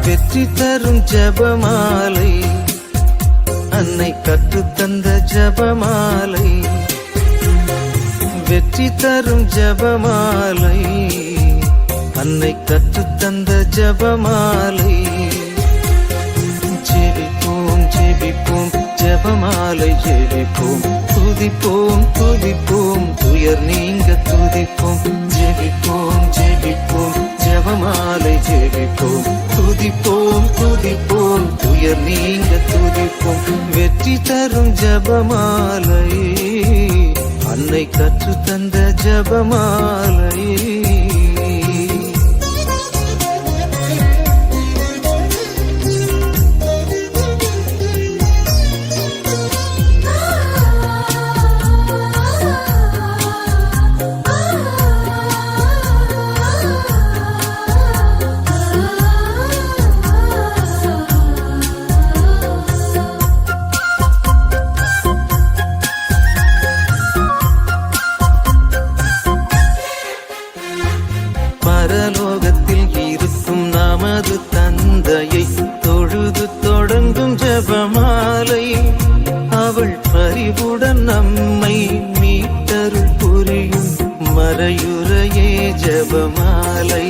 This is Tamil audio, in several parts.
வெற்றி தரும் ஜபமாலை, அன்னை கற்றுத்தந்த ஜபமாலை. வெற்றி தரும் ஜபமாலை, அன்னை கற்றுத்தந்த ஜபமாலை. ஜெபிப்போம் ஜெபிப்போம் ஜபமாலை ஜெபிப்போம், துதிப்போம் துதிப்போம் துயர் நீங்க துதிப்போம். ஜெபிப்போம் ஜெபிப்போம் ஜபமாலை ஜெபிப்போம், துதிப்போம் துதிப்போம் துயர் நீங்க துதிப்போம். வெற்றி தரும் ஜபமாலை, அன்னை கற்றுத்தந்த ஜபமாலை. பரலோகத்தில் இருக்கும் நமது தந்தையை தொழுது தொடங்கும் ஜபமாலை, அவள் பரிவுடன் நம்மை மீட்டருள் புரியும் மறையுறையே ஜபமாலை.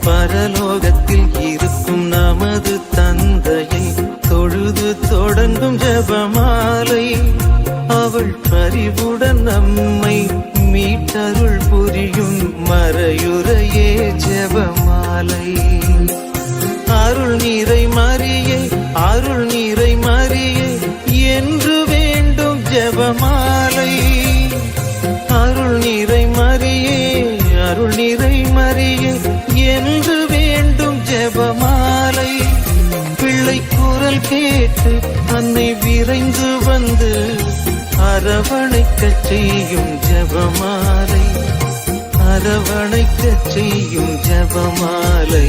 பரலோகத்தில் இருக்கும் நமது தந்தையை தொழுது தொடங்கும் ஜபமாலை, அவள் பரிவுடன் நம்மை மீட்டருள் புரியும் மறையுறையே ஜபமாலை. அருள் நீரை மரியே அருள் நீரை மரியே என்று வேண்டும் ஜபமாலை. அருள் நீரை மரியே அருள் நீரை மரியே என்று வேண்டும் ஜபமாலை. பிள்ளை குரல் கேட்டு அன்னை விரைந்து வந்து அரவணைக்கச் செய்யும் ஜபமாலை, அரவணைக்கச் செய்யும் ஜபமாலை.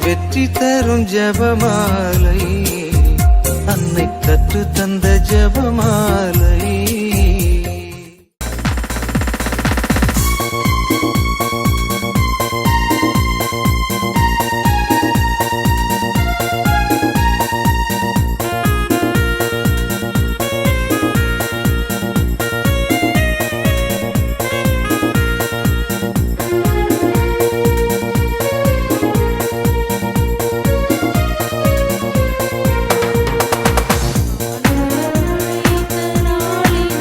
வெற்றி தரும் ஜபமாலை, அன்னை கற்று தந்த ஜபமாலை. நாளே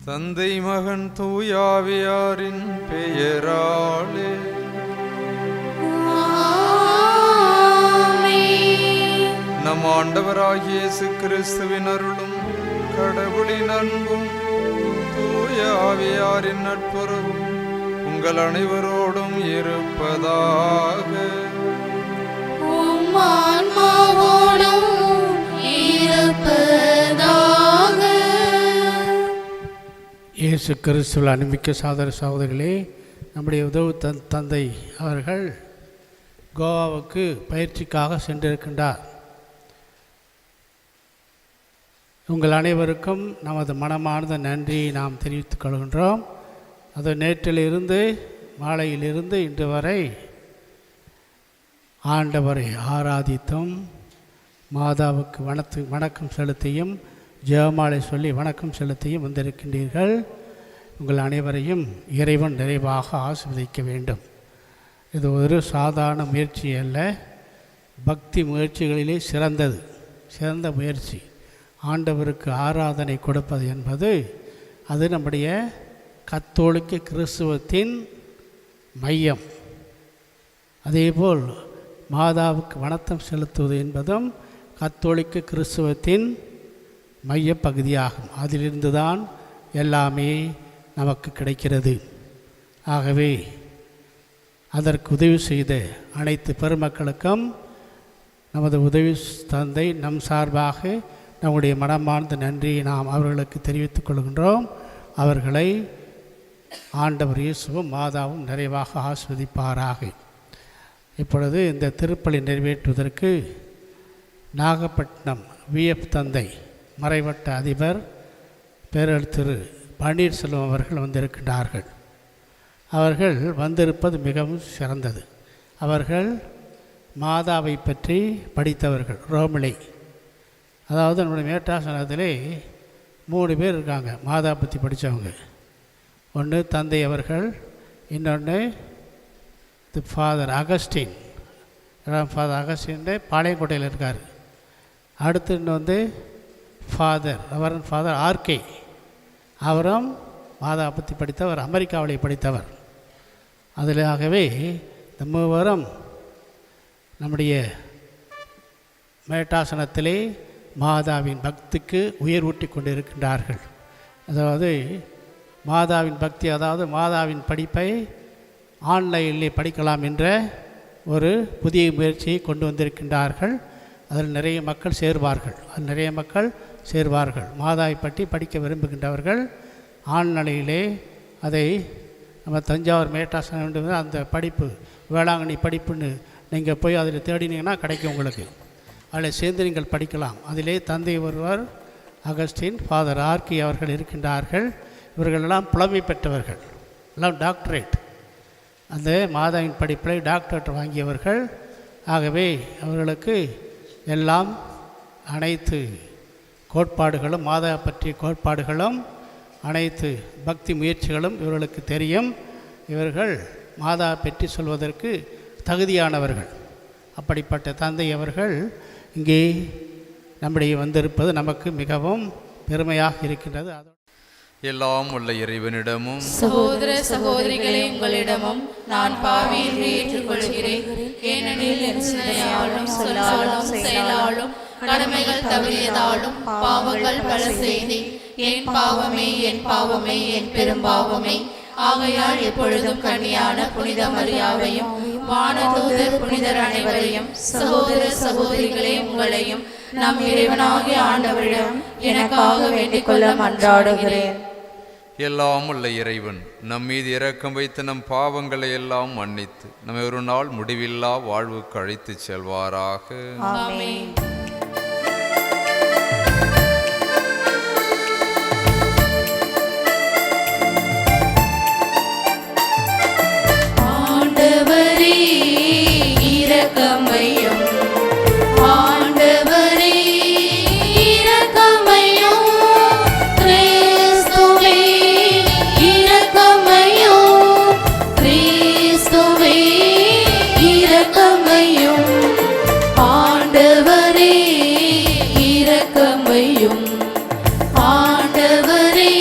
தந்தை மகன் தூயாவியாரின் பெயராலே நம் ஆண்டவராகிய இயேசு கிறிஸ்துவின் அருளும் கடவுளின் அன்பும் தூய ஆவியாரின் நட்புறவும் உங்கள் அனைவரோடும் இருப்பதாக. இயேசு கிறிஸ்துவில் அன்புமிக்க சகோதர சகோதரிகளே, நம்முடைய உதவு தந்தை அவர்கள் கோவாவுக்கு பயிற்சிக்காக சென்றிருக்கின்றார். உங்கள் அனைவருக்கும் நமது மனமார்ந்த நன்றியை நாம் தெரிவித்துக் கொள்கின்றோம். அது நேற்றிலிருந்து மாலையிலிருந்து இன்று வரை ஆண்டவரை ஆராதித்தும் மாதாவுக்கு வணக்கம் செலுத்தியும் ஜெபமாலை சொல்லி வணக்கம் செலுத்தியும் வந்திருக்கின்றீர்கள். உங்கள் அனைவரையும் இறைவன் நிறைவாக ஆசீர்வதிக்க வேண்டும். இது ஒரு சாதாரண முயற்சி அல்ல, பக்தி முயற்சிகளிலே சிறந்த முயற்சி. ஆண்டவருக்கு ஆராதனை கொடுப்பது என்பது அது நம்முடைய கத்தோலிக்க கிறிஸ்துவத்தின் மையம். அதேபோல் மாதாவுக்கு வணக்கம் செலுத்துவது என்பதும் கத்தோலிக்க கிறிஸ்துவத்தின் மைய பகுதியாகும். அதிலிருந்து தான் எல்லாமே நமக்கு கிடைக்கிறது. ஆகவே அதற்கு உதவி செய்த அனைத்து பெருமக்களுக்கும் நமது உதவி தந்தை நம் சார்பாக நம்முடைய மனமார்ந்த நன்றியை நாம் அவர்களுக்கு தெரிவித்துக் கொள்கின்றோம். அவர்களை ஆண்டவர் இயேசுவும் மாதாவும் நிறைவாக ஆஸ்வதிப்பாராக. இப்பொழுது இந்த திருப்பலி நிறைவேற்றுவதற்கு நாகப்பட்டினம் விஎஃப் தந்தை மறைவட்ட அதிபர் பேரறிஞர் பன்னீர்செல்வம் அவர்கள் வந்திருக்கின்றார்கள். அவர்கள் வந்திருப்பது மிகவும் சிறந்தது. அவர்கள் மாதாவை பற்றி படித்தவர்கள். ரோமிலை, அதாவது நம்முடைய மேட்டாசனத்திலே 3 பேர் இருக்காங்க மாதா பற்றி படித்தவங்க. ஒன்று தந்தை அவர்கள், இன்னொன்று ஃபாதர் அகஸ்டின். ஃபாதர் அகஸ்டின் பாளையங்கோட்டையில் இருக்கார். அடுத்து இன்னொன்று ஃபாதர் ஆர்கே, அவரும் மாதா பற்றி படித்தவர், அமெரிக்காவிலே படித்தவர். அதிலாகவே இந்த 3 நம்முடைய மேட்டாசனத்திலே மாதாவின் பக்திக்கு உயர் ஊட்டி கொண்டு இருக்கின்றார்கள். அதாவது மாதாவின் பக்தி, அதாவது மாதாவின் படிப்பை ஆன்லைனிலே படிக்கலாம் என்ற ஒரு புதிய முயற்சியை கொண்டு வந்திருக்கின்றார்கள். அதில் நிறைய மக்கள் சேர்வார்கள். மாதாவை பற்றி படிக்க விரும்புகின்றவர்கள் ஆன்லைனிலே அதை நம்ம தஞ்சாவூர் மேட்டாசனம் அந்த படிப்பு வேளாங்கண்ணி படிப்புன்னு நீங்கள் போய் அதில் தேடினீங்கன்னா கிடைக்கும் உங்களுக்கு. அதில் சேர்ந்து நீங்கள் படிக்கலாம். அதிலே தந்தை ஒருவர் அகஸ்டின், ஃபாதர் ஆர்கி அவர்கள் இருக்கின்றார்கள். இவர்களெல்லாம் புலமை பெற்றவர்கள், எல்லாம் டாக்டரேட், அந்த மாதாவின் படிப்பில் டாக்டரேட் வாங்கியவர்கள். ஆகவே அவர்களுக்கு எல்லாம் அனைத்து கோட்பாடுகளும், மாதா பற்றிய கோட்பாடுகளும், அனைத்து பக்தி முயற்சிகளும் இவர்களுக்கு தெரியும். இவர்கள் மாதா பற்றி சொல்வதற்கு தகுதியானவர்கள். அப்படிப்பட்ட தந்தை அவர்கள் இங்கே நம்முடைய வந்திருப்பது நமக்கு மிகவும் பெருமையாக இருக்கின்றது. எல்லாம் உள்ள இறைவனிடமும் சகோதர சகோதரிகளே உங்களிடமும் நான் பாவியை ஏற்றுக்கொள்கிறேன். ஏனெனில் என் சிந்தையாலும் சொல்லாலும் செயலாலும் கடமைகள் தவறியதாலும் பாவங்கள் பல செய்தேன். என் பாவமே என் பெரும்பாவமே. ஆகையால் எப்பொழுதும் கன்னியான புனித மரியாவையும் வானதூதர் புனிதர் அனைவரையும் சகோதர சகோதரிகளே உங்களையும் நம் இறைவனாகிய ஆண்டவரிடம் எனக்காக வேண்டிக் கொள்ள மன்றாடுகிறேன். எல்லாம் உள்ள இறைவன் நம் மீது இரக்கம் வைத்து நம் பாவங்களை எல்லாம் மன்னித்து நம்மை ஒரு நாள் முடிவில்லா வாழ்வுக்கு அழைத்து செல்வாராக. ஆமென். ஆண்டவரே இரக்கமையும், ஆண்டவரே இரக்கமையும், கிறிஸ்துவே இரக்கமையும், கிறிஸ்துவே இரக்கமையும், ஆண்டவரே இரக்கமையும், ஆண்டவரே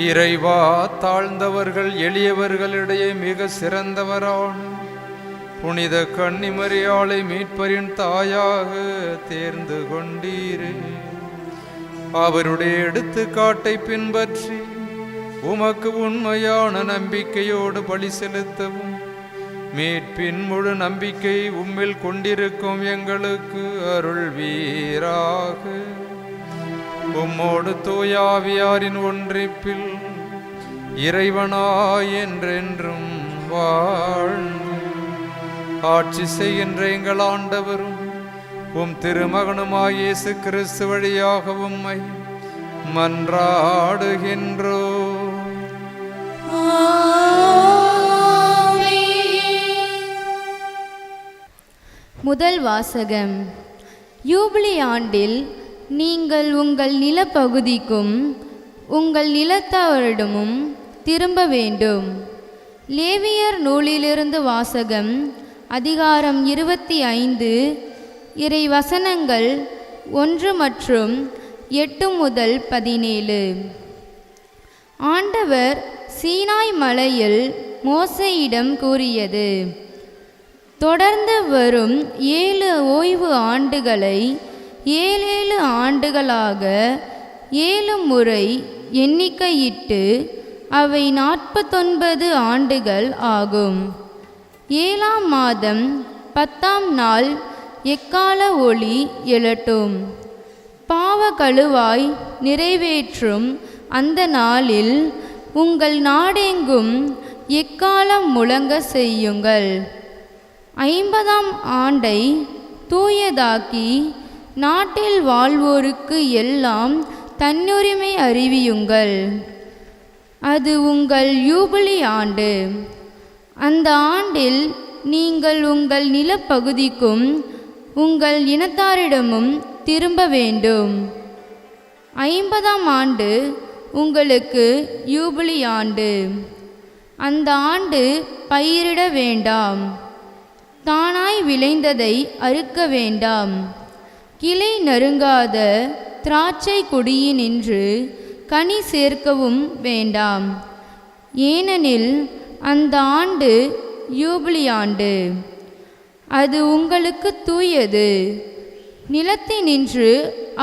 இறைவா, தாழ்ந்தவர்கள் எளியவர்களிடையே மிக சிறந்தவரான புனித கன்னிமரியாளை மீட்பரின் தாயாக தேர்ந்து கொண்டீரே. அவருடைய எடுத்துக்காட்டை பின்பற்றி உமக்கு உண்மையான நம்பிக்கையோடு பலி செலுத்தவும் மீட்பின் முழு நம்பிக்கை உம்மில் கொண்டிருக்கும் எங்களுக்கு அருள்வீராக. உம்மோடு தூயாவியாரின் ஒன்றிப்பில் இறைவனாய் என்றென்றும் வாழ்ந்து ஆட்சி செய்கின்ற எங்கள் ஆண்டவரும் உம் திருமகனுமாய் இயேசு கிறிஸ்து வழியாக உம்மை மன்றாடுகின்றோ. முதல் வாசகம். யூபிலி ஆண்டில் நீங்கள் உங்கள் நிலப்பகுதிக்கும் உங்கள் நிலத்தவரிடமும் திரும்ப வேண்டும். லேவியர் நூலிலிருந்து வாசகம். அதிகாரம் 25 இறை வசனங்கள் 1 மற்றும் 8 முதல் 17. ஆண்டவர் சீனாய் மலையில் மோசேயிடம் கூறியது: தொடர்ந்து வரும் 7 ஓய்வு ஆண்டுகளை 7 ஆண்டுகளாக 7 முறை எண்ணிக்கையிட்டு அவை 49 ஆண்டுகள் ஆகும். 7ஆம் மாதம் 10ஆம் நாள் எக்கால ஒலி எழட்டும். பாவ கழுவாய் நிறைவேற்றும் அந்த நாளில் உங்கள் நாடெங்கும் எக்காலம் முழங்க செய்யுங்கள். 50ஆம் ஆண்டை தூயதாக்கி நாட்டில் வாழ்வோருக்கு எல்லாம் தன்னுரிமை அறிவியுங்கள். அது உங்கள் யூபிலி ஆண்டு. அந்த ஆண்டில் நீங்கள் உங்கள் நிலப்பகுதிக்கும் உங்கள் இனத்தாரிடமும் திரும்ப வேண்டும். 50ஆம் ஆண்டு உங்களுக்கு யூபிலி ஆண்டு. அந்த ஆண்டு பயிரிட வேண்டாம். தானாய் விளைந்ததை அறுக்க வேண்டாம். கிளை நறுங்காத திராட்சை கொடியினின்று கனி சேர்க்கவும் வேண்டாம். ஏனெனில் அந்த ஆண்டு யூபிலி ஆண்டு. அது உங்களுக்கு தூயது. நிலத்தினின்று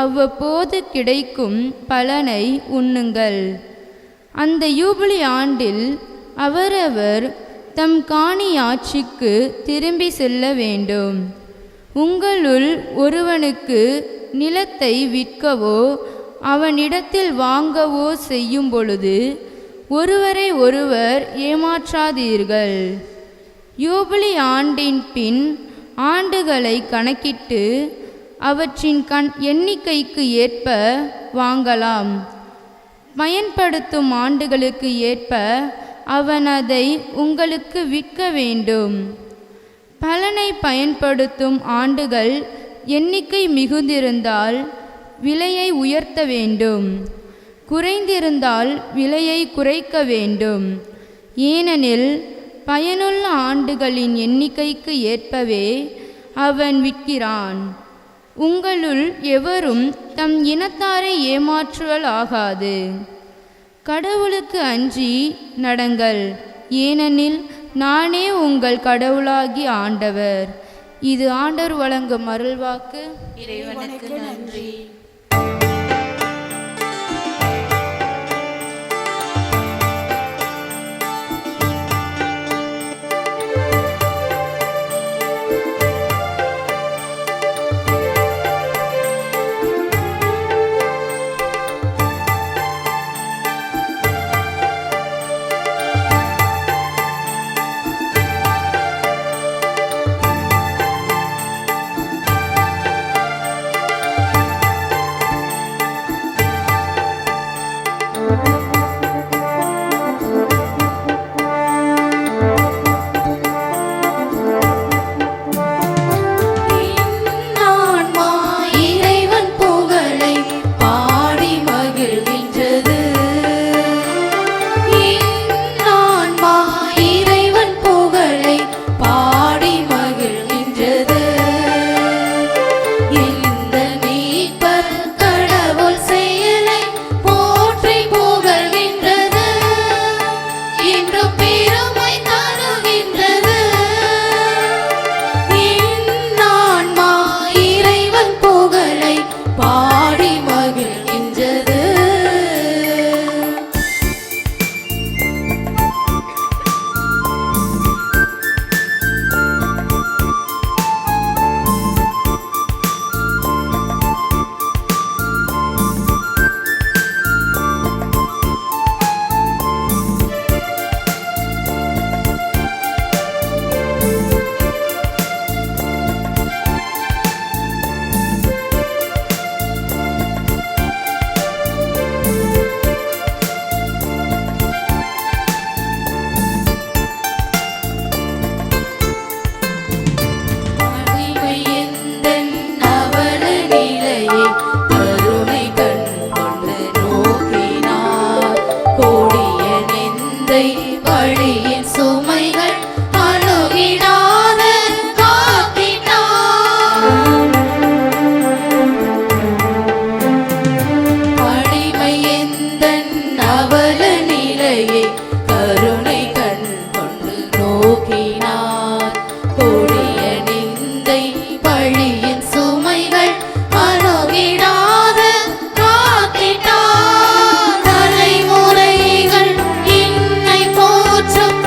அவ்வப்போது கிடைக்கும் பலனை உண்ணுங்கள். அந்த யூபிலி ஆண்டில் அவரவர் தம் காணி ஆட்சிக்கு திரும்பி செல்ல வேண்டும். உங்களுள் ஒருவனுக்கு நிலத்தை விற்கவோ அவனிடத்தில் வாங்கவோ செய்யும் பொழுது ஒருவரை ஒருவர் ஏமாற்றாதீர்கள். யூபிலி ஆண்டின் பின் ஆண்டுகளை கணக்கிட்டு அவற்றின் எண்ணிக்கைக்கு ஏற்ப வாங்கலாம். பயன்படுத்தும் ஆண்டுகளுக்கு ஏற்ப அவன் அதை உங்களுக்கு விற்க வேண்டும். பலனை பயன்படுத்தும் ஆண்டுகள் எண்ணிக்கை மிகுந்திருந்தால் விலையை உயர்த்த வேண்டும். குறைந்திருந்தால் விலையை குறைக்க வேண்டும். ஏனெனில் பயனுள்ள ஆண்டுகளின் எண்ணிக்கைக்கு ஏற்பவே அவன் விற்கிறான். உங்களுள் எவரும் தம் இனத்தாரை ஏமாற்றுதல் ஆகாது. கடவுளுக்கு அஞ்சி நடங்கள், ஏனெனில் நானே உங்கள் கடவுளாகி ஆண்டவர். இது ஆண்டவர் வழங்கும் அருள்வாக்கு. இறைவனுக்கு நன்றி. பழியின் சுமைகள் அணுகிடாத காத்திட்டார். அடிமை எந்தன் அவல நிலையை கருணை கண் கொண்டு நோக்கினார். கொடிய நிந்தை பழியின் சுமைகள் அணுகிடாத காத்திட்டார். தலைமுறைகள் என்னை போற்றும்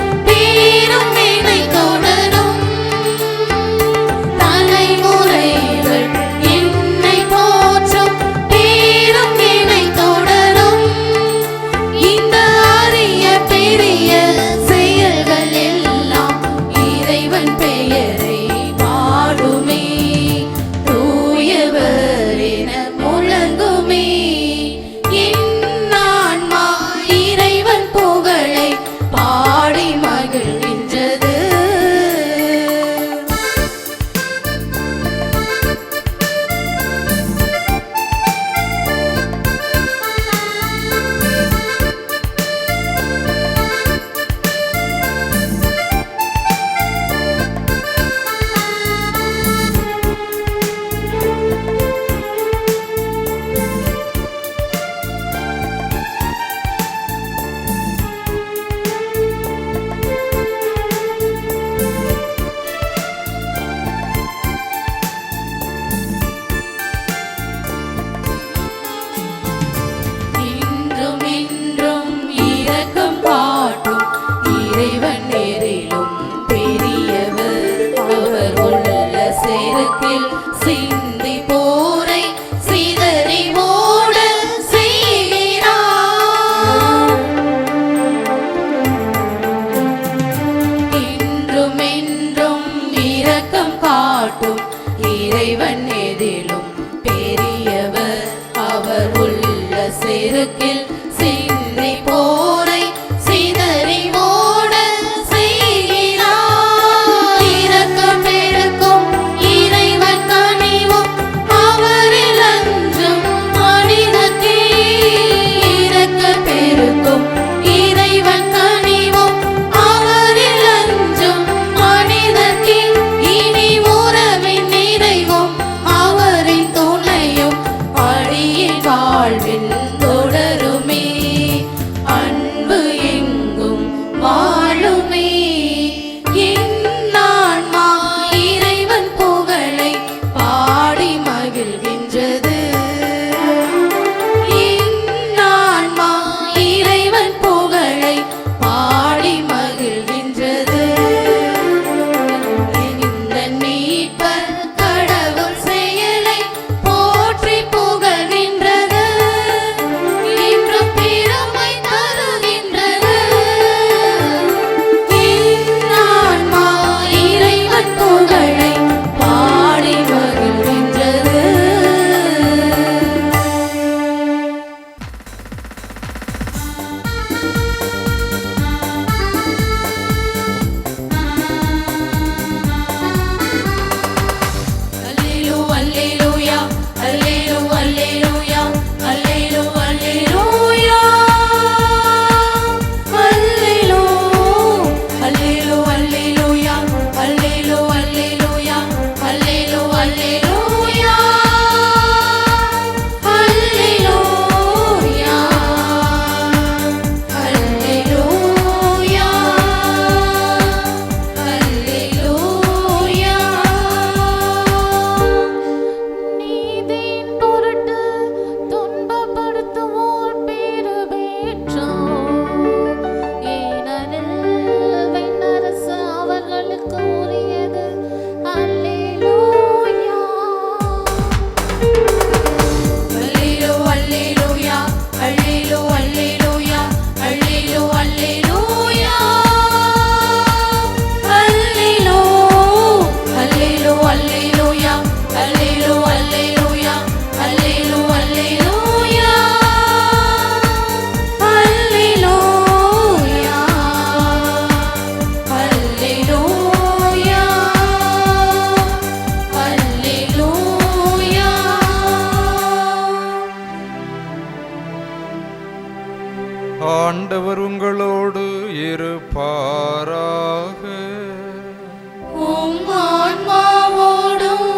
உம் ஆன்மாவோடும்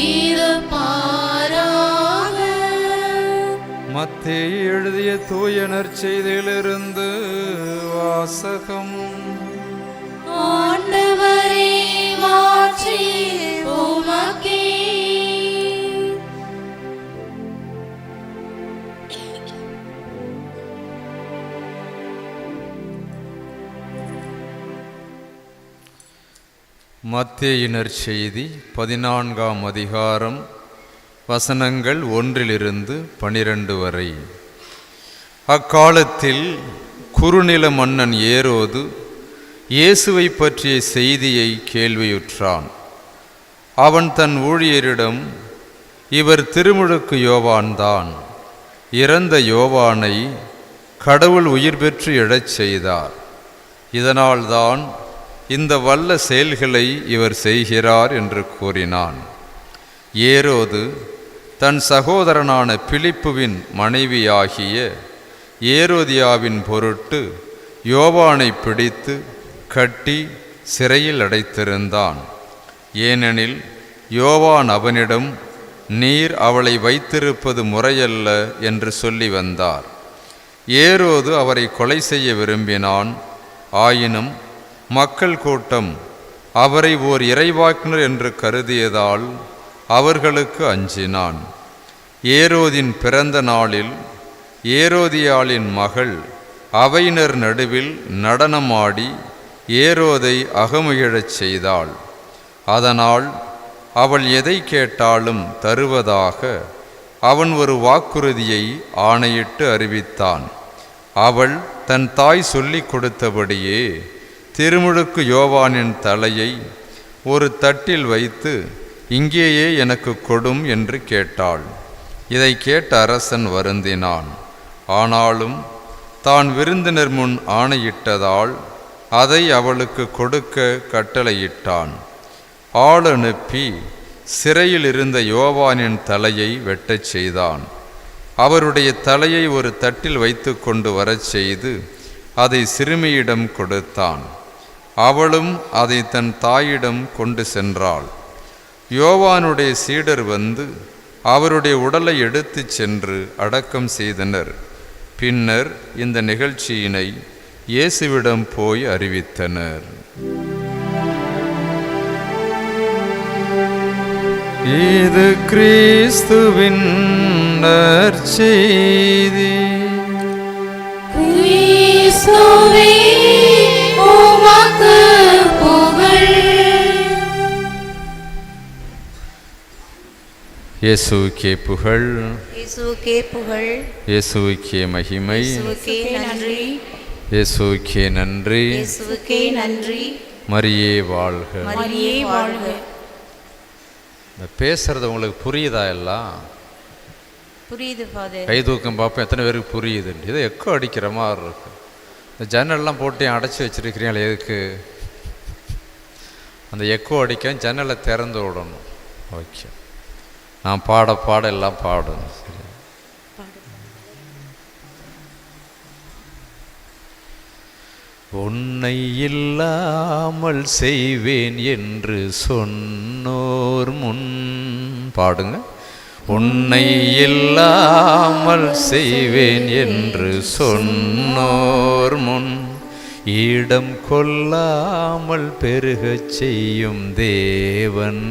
இருப்பாராக. மத்தேயு எழுதிய தூய நற்செய்தியிலிருந்து வாசகம். ஆண்டவரே, மாட்சி உமக்கே. மத்தேயு நற்செய்தி 14ஆம் அதிகாரம் வசனங்கள் 1-12 வரை. அக்காலத்தில் குறுநில மன்னன் ஏரோது இயேசுவை பற்றிய செய்தியை கேள்வியுற்றான். அவன் தன் ஊழியரிடம், இவர் திருமுழுக்கு யோவான்தான். இறந்த யோவானை கடவுள் உயிர் பெற்று எழச் செய்தார். இதனால்தான் இந்த வல்ல செயல்களை இவர் செய்கிறார் என்று கூறினான். ஏரோது தன் சகோதரனான பிலிப்புவின் மனைவியாகிய ஏரோதியாவின் பொருட்டு யோவானை பிடித்து கட்டி சிறையில் அடைத்திருந்தான். ஏனெனில் யோவான் அவனிடம், நீர் அவளை வைத்திருப்பது முறையல்ல என்று சொல்லி வந்தார். ஏரோது அவரை கொலை செய்ய விரும்பினான். ஆயினும் மக்கள் கூட்டம் அவரை ஓர் இறைவாக்கினர் என்று கருதியதால் அவர்களுக்கு அஞ்சினான். ஏரோதின் பிறந்த நாளில் ஏரோதியாளின் மகள் அவையினர் நடுவில் நடனமாடி ஏரோதை அகமகிழச் செய்தாள். அதனால் அவள் எதை கேட்டாலும் தருவதாக அவன் ஒரு வாக்குறுதியை ஆணையிட்டு அறிவித்தான். அவள் தன் தாய் சொல்லிக் கொடுத்தபடியே திருமுழுக்கு யோவானின் தலையை ஒரு தட்டில் வைத்து, இங்கேயே எனக்கு கொடும் என்று கேட்டாள். இதை கேட்ட அரசன் வருந்தினான். ஆனாலும் தான் விருந்தினர் முன் ஆணையிட்டதால் அதை அவளுக்கு கொடுக்க கட்டளையிட்டான். ஆள் அனுப்பி சிறையில் இருந்த யோவானின் தலையை வெட்டச் செய்தான். அவருடைய தலையை ஒரு தட்டில் வைத்து கொண்டு வரச் செய்து அதை சிறுமியிடம் கொடுத்தான். அவளும் அதை தன் தாயிடம் கொண்டு சென்றாள். யோவானுடைய சீடர் வந்து அவருடைய உடலை எடுத்துச் சென்று அடக்கம் செய்தனர். பின்னர் இந்த நிகழ்ச்சியினை இயேசுவிடம் போய் அறிவித்தனர். இது கிறிஸ்துவின் நற்செய்தி. கிறிஸ்துவே, உமக்கு புகழ். இயேசுவுக்கே புகழ். இயேசுவுக்கே புகழ். இயேசுவுக்கே மகிமை. இயேசுவுக்கே நன்றி. இயேசுவுக்கே நன்றி. இயேசுவுக்கே நன்றி. மரியே வாழ்க. மரியே வாழ்க. பேசுறது உங்களுக்கு புரியுதா? எல்லாம் புரியுது ஃபாதர். கை தூக்கம் பார்ப்போம் எத்தனை பேருக்கு புரியுது. இதை எக்கோ அடிக்கிற மாதிரி இருக்கு. இந்த ஜன்னல்லாம் போட்டு அடைச்சி வச்சிருக்கிறீங்களா? எதுக்கு? அந்த எக்கோ அடிக்க ஜன்னலை திறந்து விடணும். ஓகே, நான் பாட எல்லாம் பாடணும். சரி, உன்னை இல்லாமல் செய்வேன் என்று சொன்னோர் முன் பாடுங்க. உன்னை இல்லாமல் செய்வேன் என்று சொன்னோர் முன் இடம் கொள்ளாமல் பெருகச் செய்யும் தேவன்.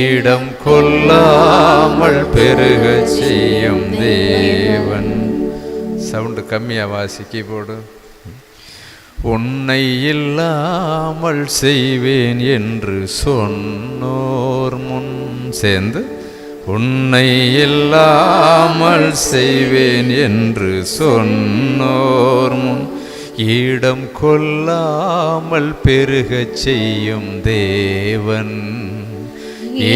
இடம் கொள்ளாமல் பெருகச் செய்யும் தேவன். சவுண்டு கம்மியாக வாசி கீபோர்டு. உன்னை இல்லாமல் செய்வேன் என்று சொன்னோர் முன் சேர்ந்து, உன்னை இல்லாமல் செய்வேன் என்று சொன்னோர் முன் இடம் கொள்ளாமல் பெருகச் செய்யும் தேவன்.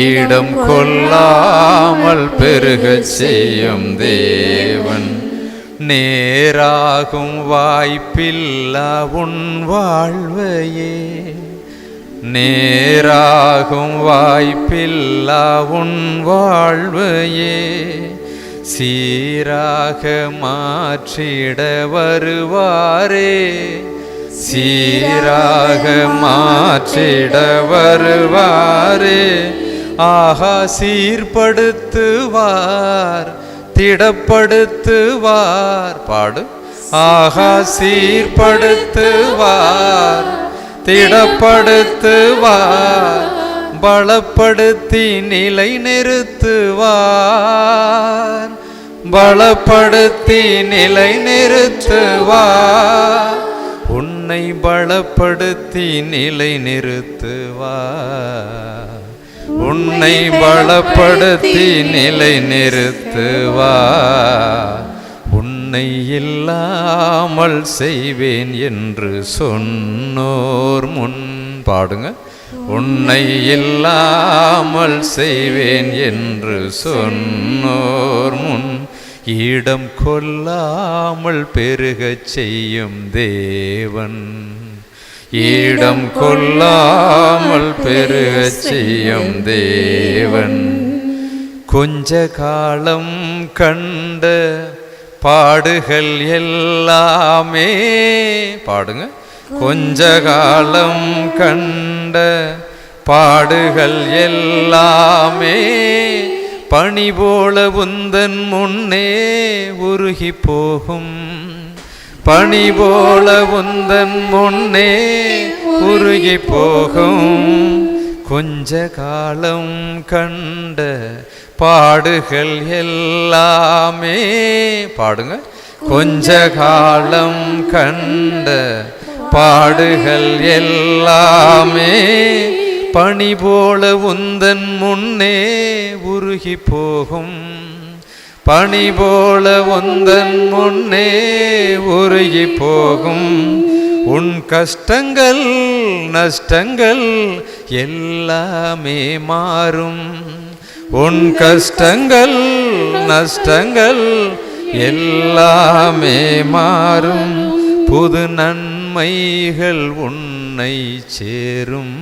இடம் கொள்ளாமல் பெருகச் செய்யும் தேவன். நேராகும் வாய்ப்பில்லா உன் வாழ்வையே, நேராகும் வாய்ப்பில்லா உன் வாழ்வையே சீராக மாற்றிட வருவாரே, சீராக மாற்றிட வருவாரே. ஆஹா, சீர்படுத்துவார், திடப்படுத்துவார். பாடு. ஆஹா, சீர்படுத்துவார், திடப்படுத்துவார், பலப்படுத்தி நிலை நிறுத்துவார், பலப்படுத்தி நிலை நிறுத்துவார். உன்னை பலப்படுத்தி நிலை நிறுத்துவார், உன்னை பலப்படுத்தி நிலை நிறுத்துவார். உன்னை இல்லாமல் செய்வேன் என்று சொன்னோர் முன். பாடுங்க. உன்னை இல்லாமல் செய்வேன் என்று சொன்னோர் முன் இடம் கொள்ளாமல் பெருகச் செய்யும் தேவன், இடம் கொள்ளாமல் பெருகச் செய்யும் தேவன். கொஞ்ச காலம் கண்ட பாடுகள் எல்லாமே. பாடுங்க. கொஞ்ச காலம் கண்ட பாடுகள் எல்லாமே பனி போல உந்தன் முன்னே உருகி போகும், பனி போல உந்தன் முன்னே உருகி போகும். கொஞ்ச காலம் கண்ட பாடுகள் எல்லாமே. பாடுங்க. கொஞ்ச காலம் கண்ட பாடுகள் எல்லாமே பனி போல உந்தன் முன்னே உருகி போகும், பனி போல உந்தன் முன்னே உருகி போகும். உன் கஷ்டங்கள் நஷ்டங்கள் எல்லாமே மாறும், உன் கஷ்டங்கள் நஷ்டங்கள் எல்லாமே மாறும். புது நன்மைகள் உன்னை சேரும்,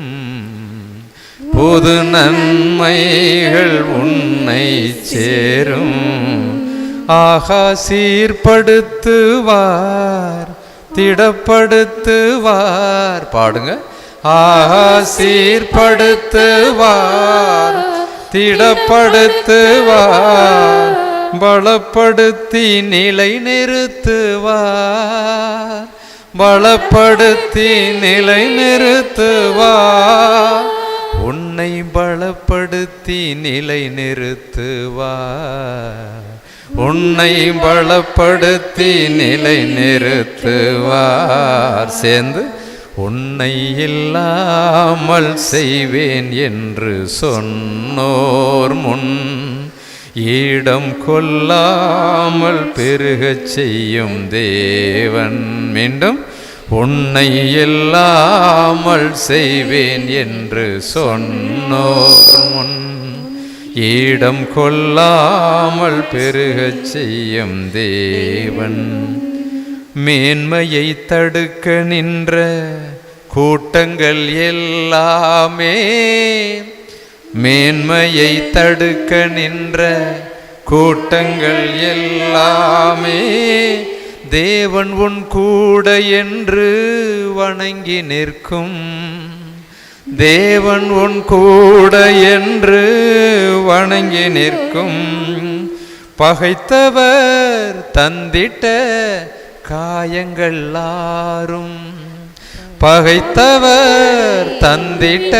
புது நன்மைகள் உன்னை சேரும். ஆஹா, சீர்படுத்துவார், திடப்படுத்துவார். பாடுங்க. ஆஹா, சீர்படுத்துவார், திடப்படுத்துவார், பலப்படுத்தி நிலை நிறுத்துவார், பலப்படுத்தி நிலை நிறுத்துவார். உன்னை பலப்படுத்தி நிலை நிறுத்துவார், உன்னை பலப்படுத்தி நிலை நிறுத்துவார். சேர்ந்து. உன்னை இல்லாமல் செய்வேன் என்று சொன்னோர் முன் இடம் கொள்ளாமல் பெருகச் செய்யும் தேவன். மீண்டும். உன்னை இல்லாமல் செய்வேன் என்று சொன்னோர் முன் இடம் கொள்ளாமல் பெருகச் செய்யும் தேவன். மேன்மையை தடுக்க நின்ற கூட்டங்கள் எல்லாமே, மேன்மையை தடுக்க நின்ற கூட்டங்கள் எல்லாமே தேவன் உன் கூட என்று வணங்கி நிற்கும், தேவன் உன் கூட என்று வணங்கி நிற்கும். பகைத்தவர் தந்திட்ட காயங்கள் ஆறும், பகைத்தவர் தந்திட்ட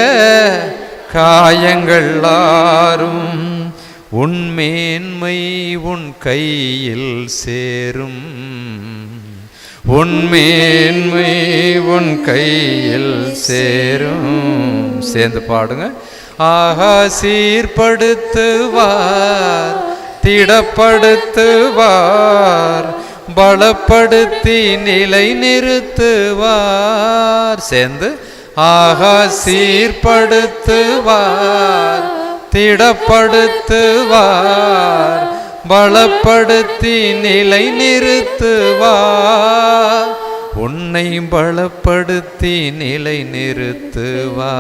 காயங்கள் ஆறும். உன் மேன்மை உன் கையில் சேரும், உன் மேன்மை உன் கையில் சேரும். சேர்ந்து பாடுங்க. ஆஹா, சீர்படுத்துவார், திடப்படுத்துவார், பலப்படுத்தி நிலை நிறுத்துவார். சேர்ந்து. ஆஹா, சீர்படுத்துவார், திடப்படுத்துவார், பலப்படுத்தி நிலை நிறுத்துவார். உன்னை பலப்படுத்தி நிலை நிறுத்துவார்,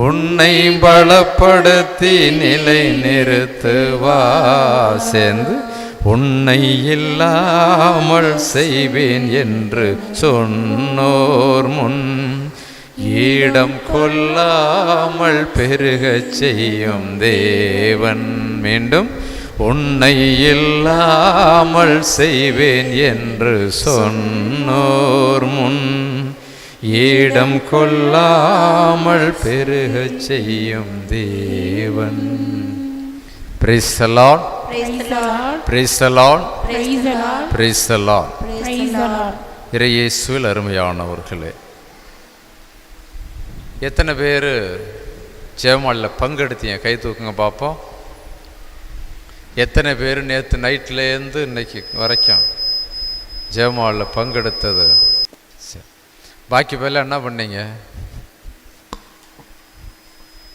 உன்னை பலப்படுத்தி நிலை நிறுத்துவார். சேர்ந்து. உன்னை இல்லாமல் செய்வேன் என்று சொன்னோர் முன் ஈடம் கொள்ளாமல் பெருகச் செய்யும் தேவன். மீண்டும், உன்னை இல்லாமல் செய்வேன் என்று சொன்னோர் முன் ஈடம் கொள்ளாமல் பெருகச் செய்யும் தேவன். Praise the Lord. Praise the Lord. Praise the Lord. இறையேசுவில் அருமையானவர்களே, எத்தனை பேர் ஜெபமாலில் பங்கெடுத்தீங்க? கை தூக்குங்க பார்ப்போம். எத்தனை பேர் நேற்று நைட்லேருந்து இன்னைக்கு வரைக்கும் ஜெபமாலில் பங்கெடுத்தது? பாக்கி பேர்ல என்ன பண்ணீங்க?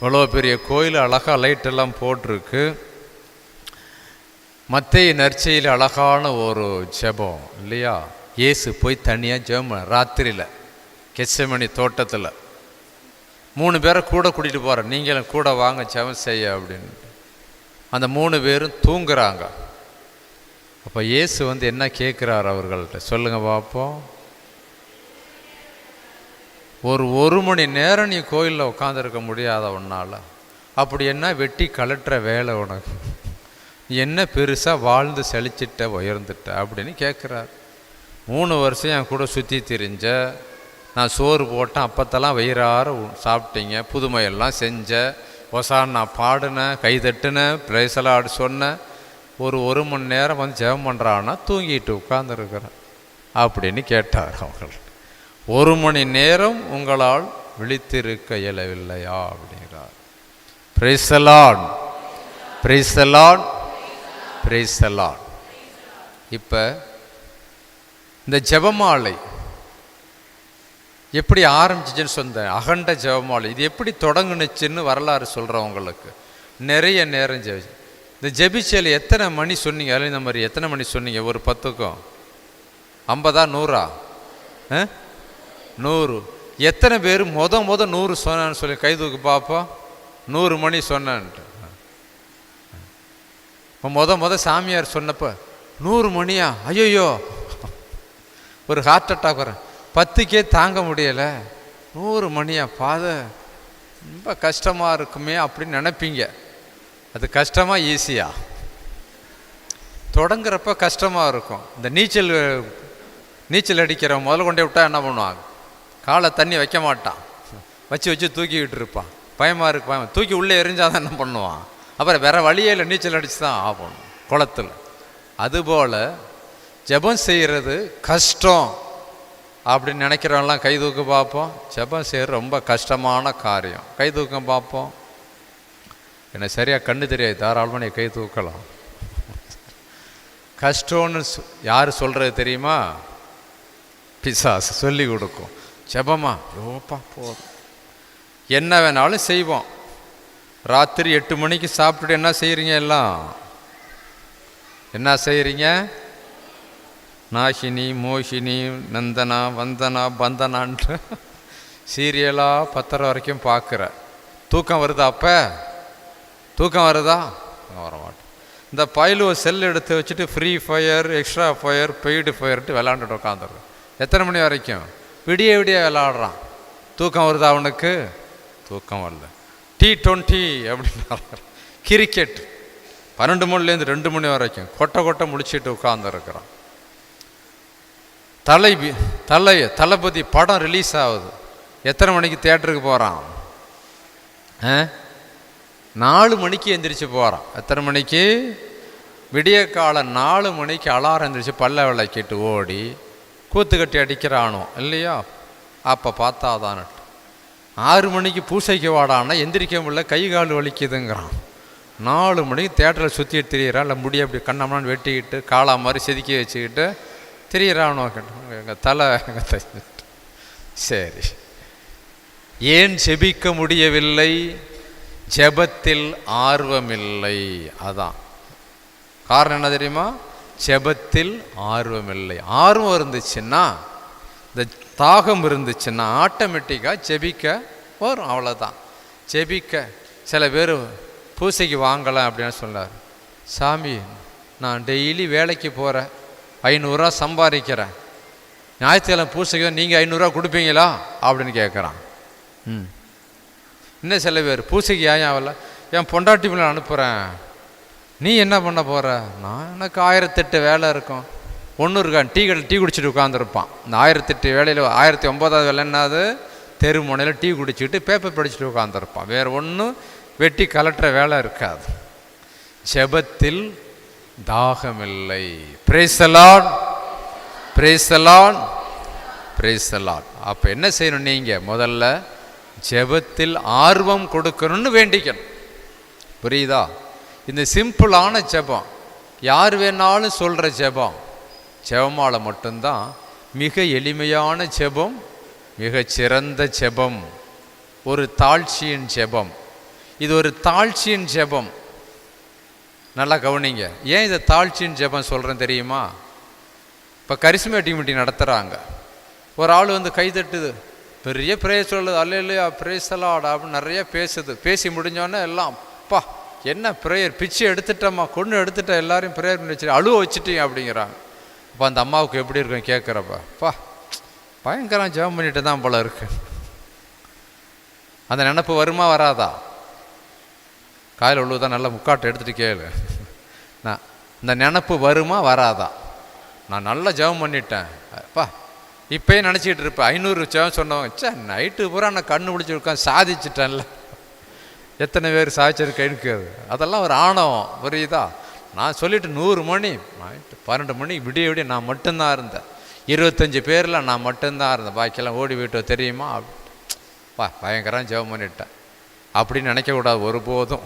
இவ்வளோ பெரிய கோயில் அழகாக லைட்டெல்லாம் போட்டிருக்கு. மத்தேயு நற்செய்தியில் அழகான ஒரு ஜெபம் இல்லையா? இயேசு போய் தனியாக ஜெபம் ராத்திரியில் கெத்செமனி தோட்டத்தில் 3 பேரை கூட கூட்டிகிட்டு போகிறேன், நீங்களும் கூட வாங்க ஜெபம் செய்ய அப்படின்னு. அந்த 3 பேரும் தூங்குறாங்க. அப்போ இயேசு என்ன கேட்குறார் அவர்கள்ட்ட? சொல்லுங்கள் பார்ப்போம். ஒரு மணி நேரம் நீ கோயிலில் உட்காந்துருக்க முடியாத உன்னால்? அப்படி என்ன வெட்டி கலட்டுற வேலை உனக்கு? என்ன பெருசாக வாழ்ந்து செழிச்சிட்ட உயர்ந்துட்ட அப்படின்னு கேட்குறார். 3 வருஷம் என் கூட சுற்றி திரிஞ்ச, நான் சோறு போட்டேன், அப்பத்தெல்லாம் வயிறார சாப்பிட்டீங்க, புதுமையெல்லாம் செஞ்ச, ஒசான் நான் பாடினேன், கைதட்டுனேன், பிரைசலாடு சொன்னேன். ஒரு மணி நேரம் ஜெபம் பண்ணுறான்னா தூங்கிட்டு உட்காந்துருக்குறேன் அப்படின்னு கேட்டார் அவர்கள். 1 மணி நேரம் உங்களால் விழித்திருக்க இயலவில்லையா அப்படிங்கிறார். Price the Lord, praise the Lord, praise the Lord. இப்போ இந்த ஜெபமாலை எப்படி ஆரம்பிச்சிச்சுன்னு சொன்னேன், அகண்ட ஜெபமாலை. இது எப்படி தொடங்குனுச்சுன்னு வரலாறு சொல்கிறவங்களுக்கு நிறைய நேரம் ஜெபிச்சு. இந்த ஜெபிச்சல் எத்தனை மணி சொன்னீங்க? அதில் இந்த மாதிரி எத்தனை மணி சொன்னீங்க? ஒரு 10க்கும் 50 100? 100. எத்தனை பேர் முத 100 சொன்னான்னு சொல்லி கை தூக்கு பார்ப்போம். 100 மணி சொன்னான்ட்டு. இப்போ முத சாமியார் சொன்னப்போ 100 மணியா? ஐயோ, ஒரு ஹார்ட் அட்டாக் வரேன், 10க்கே தாங்க முடியலை, 100 மணியா ஃபாதர், ரொம்ப கஷ்டமாக இருக்குமே அப்படின்னு நினைப்பீங்க. அது கஷ்டமாக ஈஸியாக? தொடங்குறப்ப கஷ்டமாக இருக்கும். இந்த நீச்சல் அடிக்கிறவன் முதல்ல கொண்டே விட்டால் என்ன பண்ணுவாங்க? காலை தண்ணி வைக்க மாட்டான், வச்சு தூக்கிக்கிட்டு இருப்பான். பயமாக இருக்கு, பயம். தூக்கி உள்ளே எரிஞ்சாதான் என்ன பண்ணுவான்? அப்புறம் வேற வழியே இல்லை, நீச்சல் அடித்து தான் ஆகணும் குளத்தில். அதுபோல் ஜெபம் செய்கிறது கஷ்டம் அப்படின்னு நினைக்கிறவங்களாம் கை தூக்க பார்ப்போம். ஜெபம் செய்கிறது ரொம்ப கஷ்டமான காரியம். கை தூக்க பார்ப்போம். எனக்கு சரியாக கண்ணு தெரியாது, தாராளமாக நீ கை தூக்கலாம். கஷ்டம்னு யார் சொல்கிறது தெரியுமா? பிசாசு சொல்லி கொடுக்கும். ஜெபமா? யோப்பா போதும், என்ன வேணாலும் செய்வோம். ராத்திரி 8 மணிக்கு சாப்பிட்டுட்டு என்ன செய்கிறீங்க? எல்லாம் என்ன செய்கிறீங்க? நாகினி, மோகினி, நந்தனா, வந்தனா, பந்தனான்ட்டு சீரியலாக 10 வரைக்கும் பார்க்குற. தூக்கம் வருதா? அப்போ தூக்கம் வருதா? வரமாட்டேன். இந்த பயிலுவ செல் எடுத்து வச்சுட்டு Free Fire, extra fire, paid fire விளாண்டுட்டு உட்காந்துருக்கேன். எத்தனை மணி வரைக்கும்? விடிய விளாடுறான். தூக்கம் வருதா அவனுக்கு? தூக்கம் வரல. T20 அப்படின்னு கிரிக்கெட் 12 மணிலேருந்து 2 மணி வரைக்கும் கொட்டை முழிச்சிட்டு உட்காந்துருக்கிறான். தளபதி படம் ரிலீஸ் ஆகுது. எத்தனை மணிக்கு தியேட்டருக்கு போகிறான்? 4 மணிக்கு எந்திரிச்சு போகிறான். எத்தனை மணிக்கு? விடிய காலம் 4 மணிக்கு அலாரம் எந்திரிச்சு பல்ல விளக்கிட்டு ஓடி கூத்து கட்டி அடிக்கிறானோ இல்லையா? அப்போ பார்த்தாதான் 6 மணிக்கு பூசைக்கு வாடான்னா எந்திரிக்க முடியல, கை கால் வலிக்குதுங்கிறான். 4 மணிக்கு தேட்டரில் சுற்றிட்டு திரியிறான். இல்லை முடிய அப்படி கண்ணம்னான்னு வெட்டிக்கிட்டு காலா மாதிரி செதுக்கி வச்சுக்கிட்டு திரியிறானோ. எங்கள் தலை சரி. ஏன் ஜெபிக்க முடியவில்லை? ஜெபத்தில் ஆர்வமில்லை. அதான் காரணம். என்ன தெரியுமா? ஜெபத்தில் ஆர்வமில்லை. ஆர்வம் இருந்துச்சுன்னா, இந்த தாகம் இருந்துச்சுன்னா ஆட்டோமேட்டிக்காக ஜெபிக்க வரும். அவ்வளோதான். ஜெபிக்க சில பேர் பூசைக்கு வாங்கலாம் அப்படின்னு சொன்னார். சாமி நான் டெய்லி வேலைக்கு போகிறேன், 500 சம்பாதிக்கிறேன், ஞாயிற்றுக்கிழமை பூசைக்கு நீங்கள் 500 கொடுப்பீங்களா அப்படின்னு கேட்குறான். இன்னும் சில பேர் பூசைக்கு ஏன் ஆகல, என் பொண்டாட்டி மேலே அனுப்புகிறேன், நீ என்ன பண்ண போகிற? நான் எனக்கு 1008 வேலை இருக்கும். ஒன்று இருக்கான், டீ குடிச்சிட்டு உட்காந்துருப்பான். இந்த 1008 வேலையில் 1009வது வேலை என்னது, தெரு முனையில் டீ குடிச்சிட்டு பேப்பர் படிச்சுட்டு உட்காந்துருப்பான். வேறு ஒன்றும் வெட்டி கலட்டுற வேலை இருக்காது. ஜெபத்தில் தாகமில்லை. Praise the Lord, praise the Lord, praise the Lord. அப்போ என்ன செய்யணும்? நீங்கள் முதல்ல ஜெபத்தில் ஆர்வம் கொடுக்கணும்னு வேண்டிக்கணும். புரியுதா? இந்த சிம்பிளான ஜெபம், யார் வேணாலும் சொல்கிற ஜெபம், ஜெபமாலை மட்டும்தான் மிக எளிமையான ஜெபம், மிகச்சிறந்த ஜெபம், ஒரு தாழ்ச்சியின் ஜெபம். இது ஒரு தாழ்ச்சியின் ஜெபம். நல்லா கவனிங்க. ஏன் இதை தாழ்ச்சியின் ஜெபம் சொல்கிறேன் தெரியுமா? இப்போ கரிஸ்மேட்டிக் மீட்டிங் நடத்துகிறாங்க, ஒரு ஆள் வந்து கை தட்டுது, பெரிய பிரேயர் சொல்லுது, அல்லேலூயா பிரேஸ் தி லார்ட் அப்படின்னு நிறைய பேசுது. பேசி முடிஞ்சோடனே எல்லாம் பா என்ன ப்ரேயர், பிச்சு எடுத்துட்டம்மா, கொண்டு எடுத்துட்ட, எல்லாரையும் ப்ரேயர் பண்ணி வச்சுட்டு அழுவ வச்சுட்டீங்க அப்படிங்கிறாங்க. அப்போ அந்த அம்மாவுக்கு எப்படி இருக்கும் கேட்குறப்ப, பா பயங்கரம் ஜெபம் பண்ணிட்டு தான் போல இருக்கு. அந்த நினப்பு வருமா வராதா? காயில் உள்ளதான் நல்லா முக்காட்டை எடுத்துகிட்டு கேளு. நான் இந்த நினப்பு வருமா வராதா? நான் நல்லா ஜெபம் பண்ணிட்டேன் பா, இப்போயே நினச்சிக்கிட்டு இருப்பேன். 500 ஜெபம் சொன்னவங்க, சே நைட்டு பூரா நான் கண்ணு பிடிச்சி உட்காந்து சாதிச்சிட்டேன்ல. எத்தனை பேர் சாதிச்சிருக்கேன்னு, அதெல்லாம் ஒரு ஆணவம். புரியுதா? நான் சொல்லிவிட்டு 100 மணி நைட்டு 12 மணிக்கு விடிய விடிய நான் மட்டும்தான் இருந்தேன். 25 பேரில் நான் மட்டும்தான் இருந்தேன், பாக்கியெல்லாம் ஓடி விட்டோம் தெரியுமா? பா பயங்கரம் ஜெபம் பண்ணிட்டேன் அப்படின்னு நினைக்கக்கூடாது ஒருபோதும்.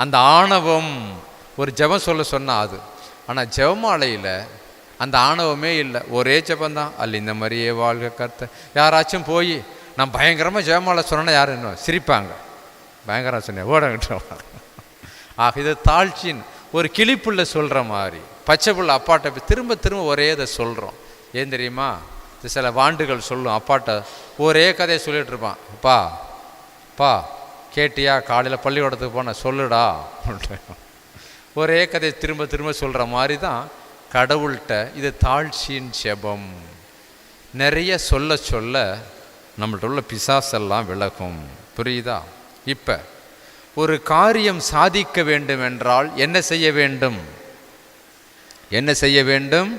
அந்த ஆணவம் ஒரு ஜெபம் சொன்னால் அது. ஆனால் ஜெபமாலையில் அந்த ஆணவமே இல்லை, ஒரே ஜெபந்தான். அல்ல இந்த மாதிரியே வாழ்க கர்த்த. யாராச்சும் போய் நான் பயங்கரமாக ஜெபமாலை சொன்னேன்னா யாரும் என்ன சிரிப்பாங்க, பயங்கரம் சொன்னேன் ஓடங்கிட்ட. ஆக இது தாழ்ச்சின்னு ஒரு கிளிப்புள்ள சொல்கிற மாதிரி, பச்சை புள்ள அப்பாட்ட திரும்ப திரும்ப ஒரே இதை சொல்கிறோம். ஏன் தெரியுமா? சில வாண்டுகள் சொல்லும், அப்பாட்ட ஒரே கதையை சொல்லிகிட்டு இருப்பான். அப்பா பா கேட்டியா, காலையில் பள்ளிக்கூடத்துக்கு போன சொல்லுடா, ஒரே கதையை திரும்ப திரும்ப சொல்கிற மாதிரி தான் கடவுள்கிட்ட. இது தாழ்ச்சியின் ஜெபம். நிறைய சொல்ல சொல்ல நம்மள்ட்ட உள்ள பிசாசெல்லாம் விலகும். புரியுதா? இப்போ ஒரு காரியம் சாதிக்க வேண்டும் என்றால் என்ன செய்ய வேண்டும்? என்ன செய்ய வேண்டும்?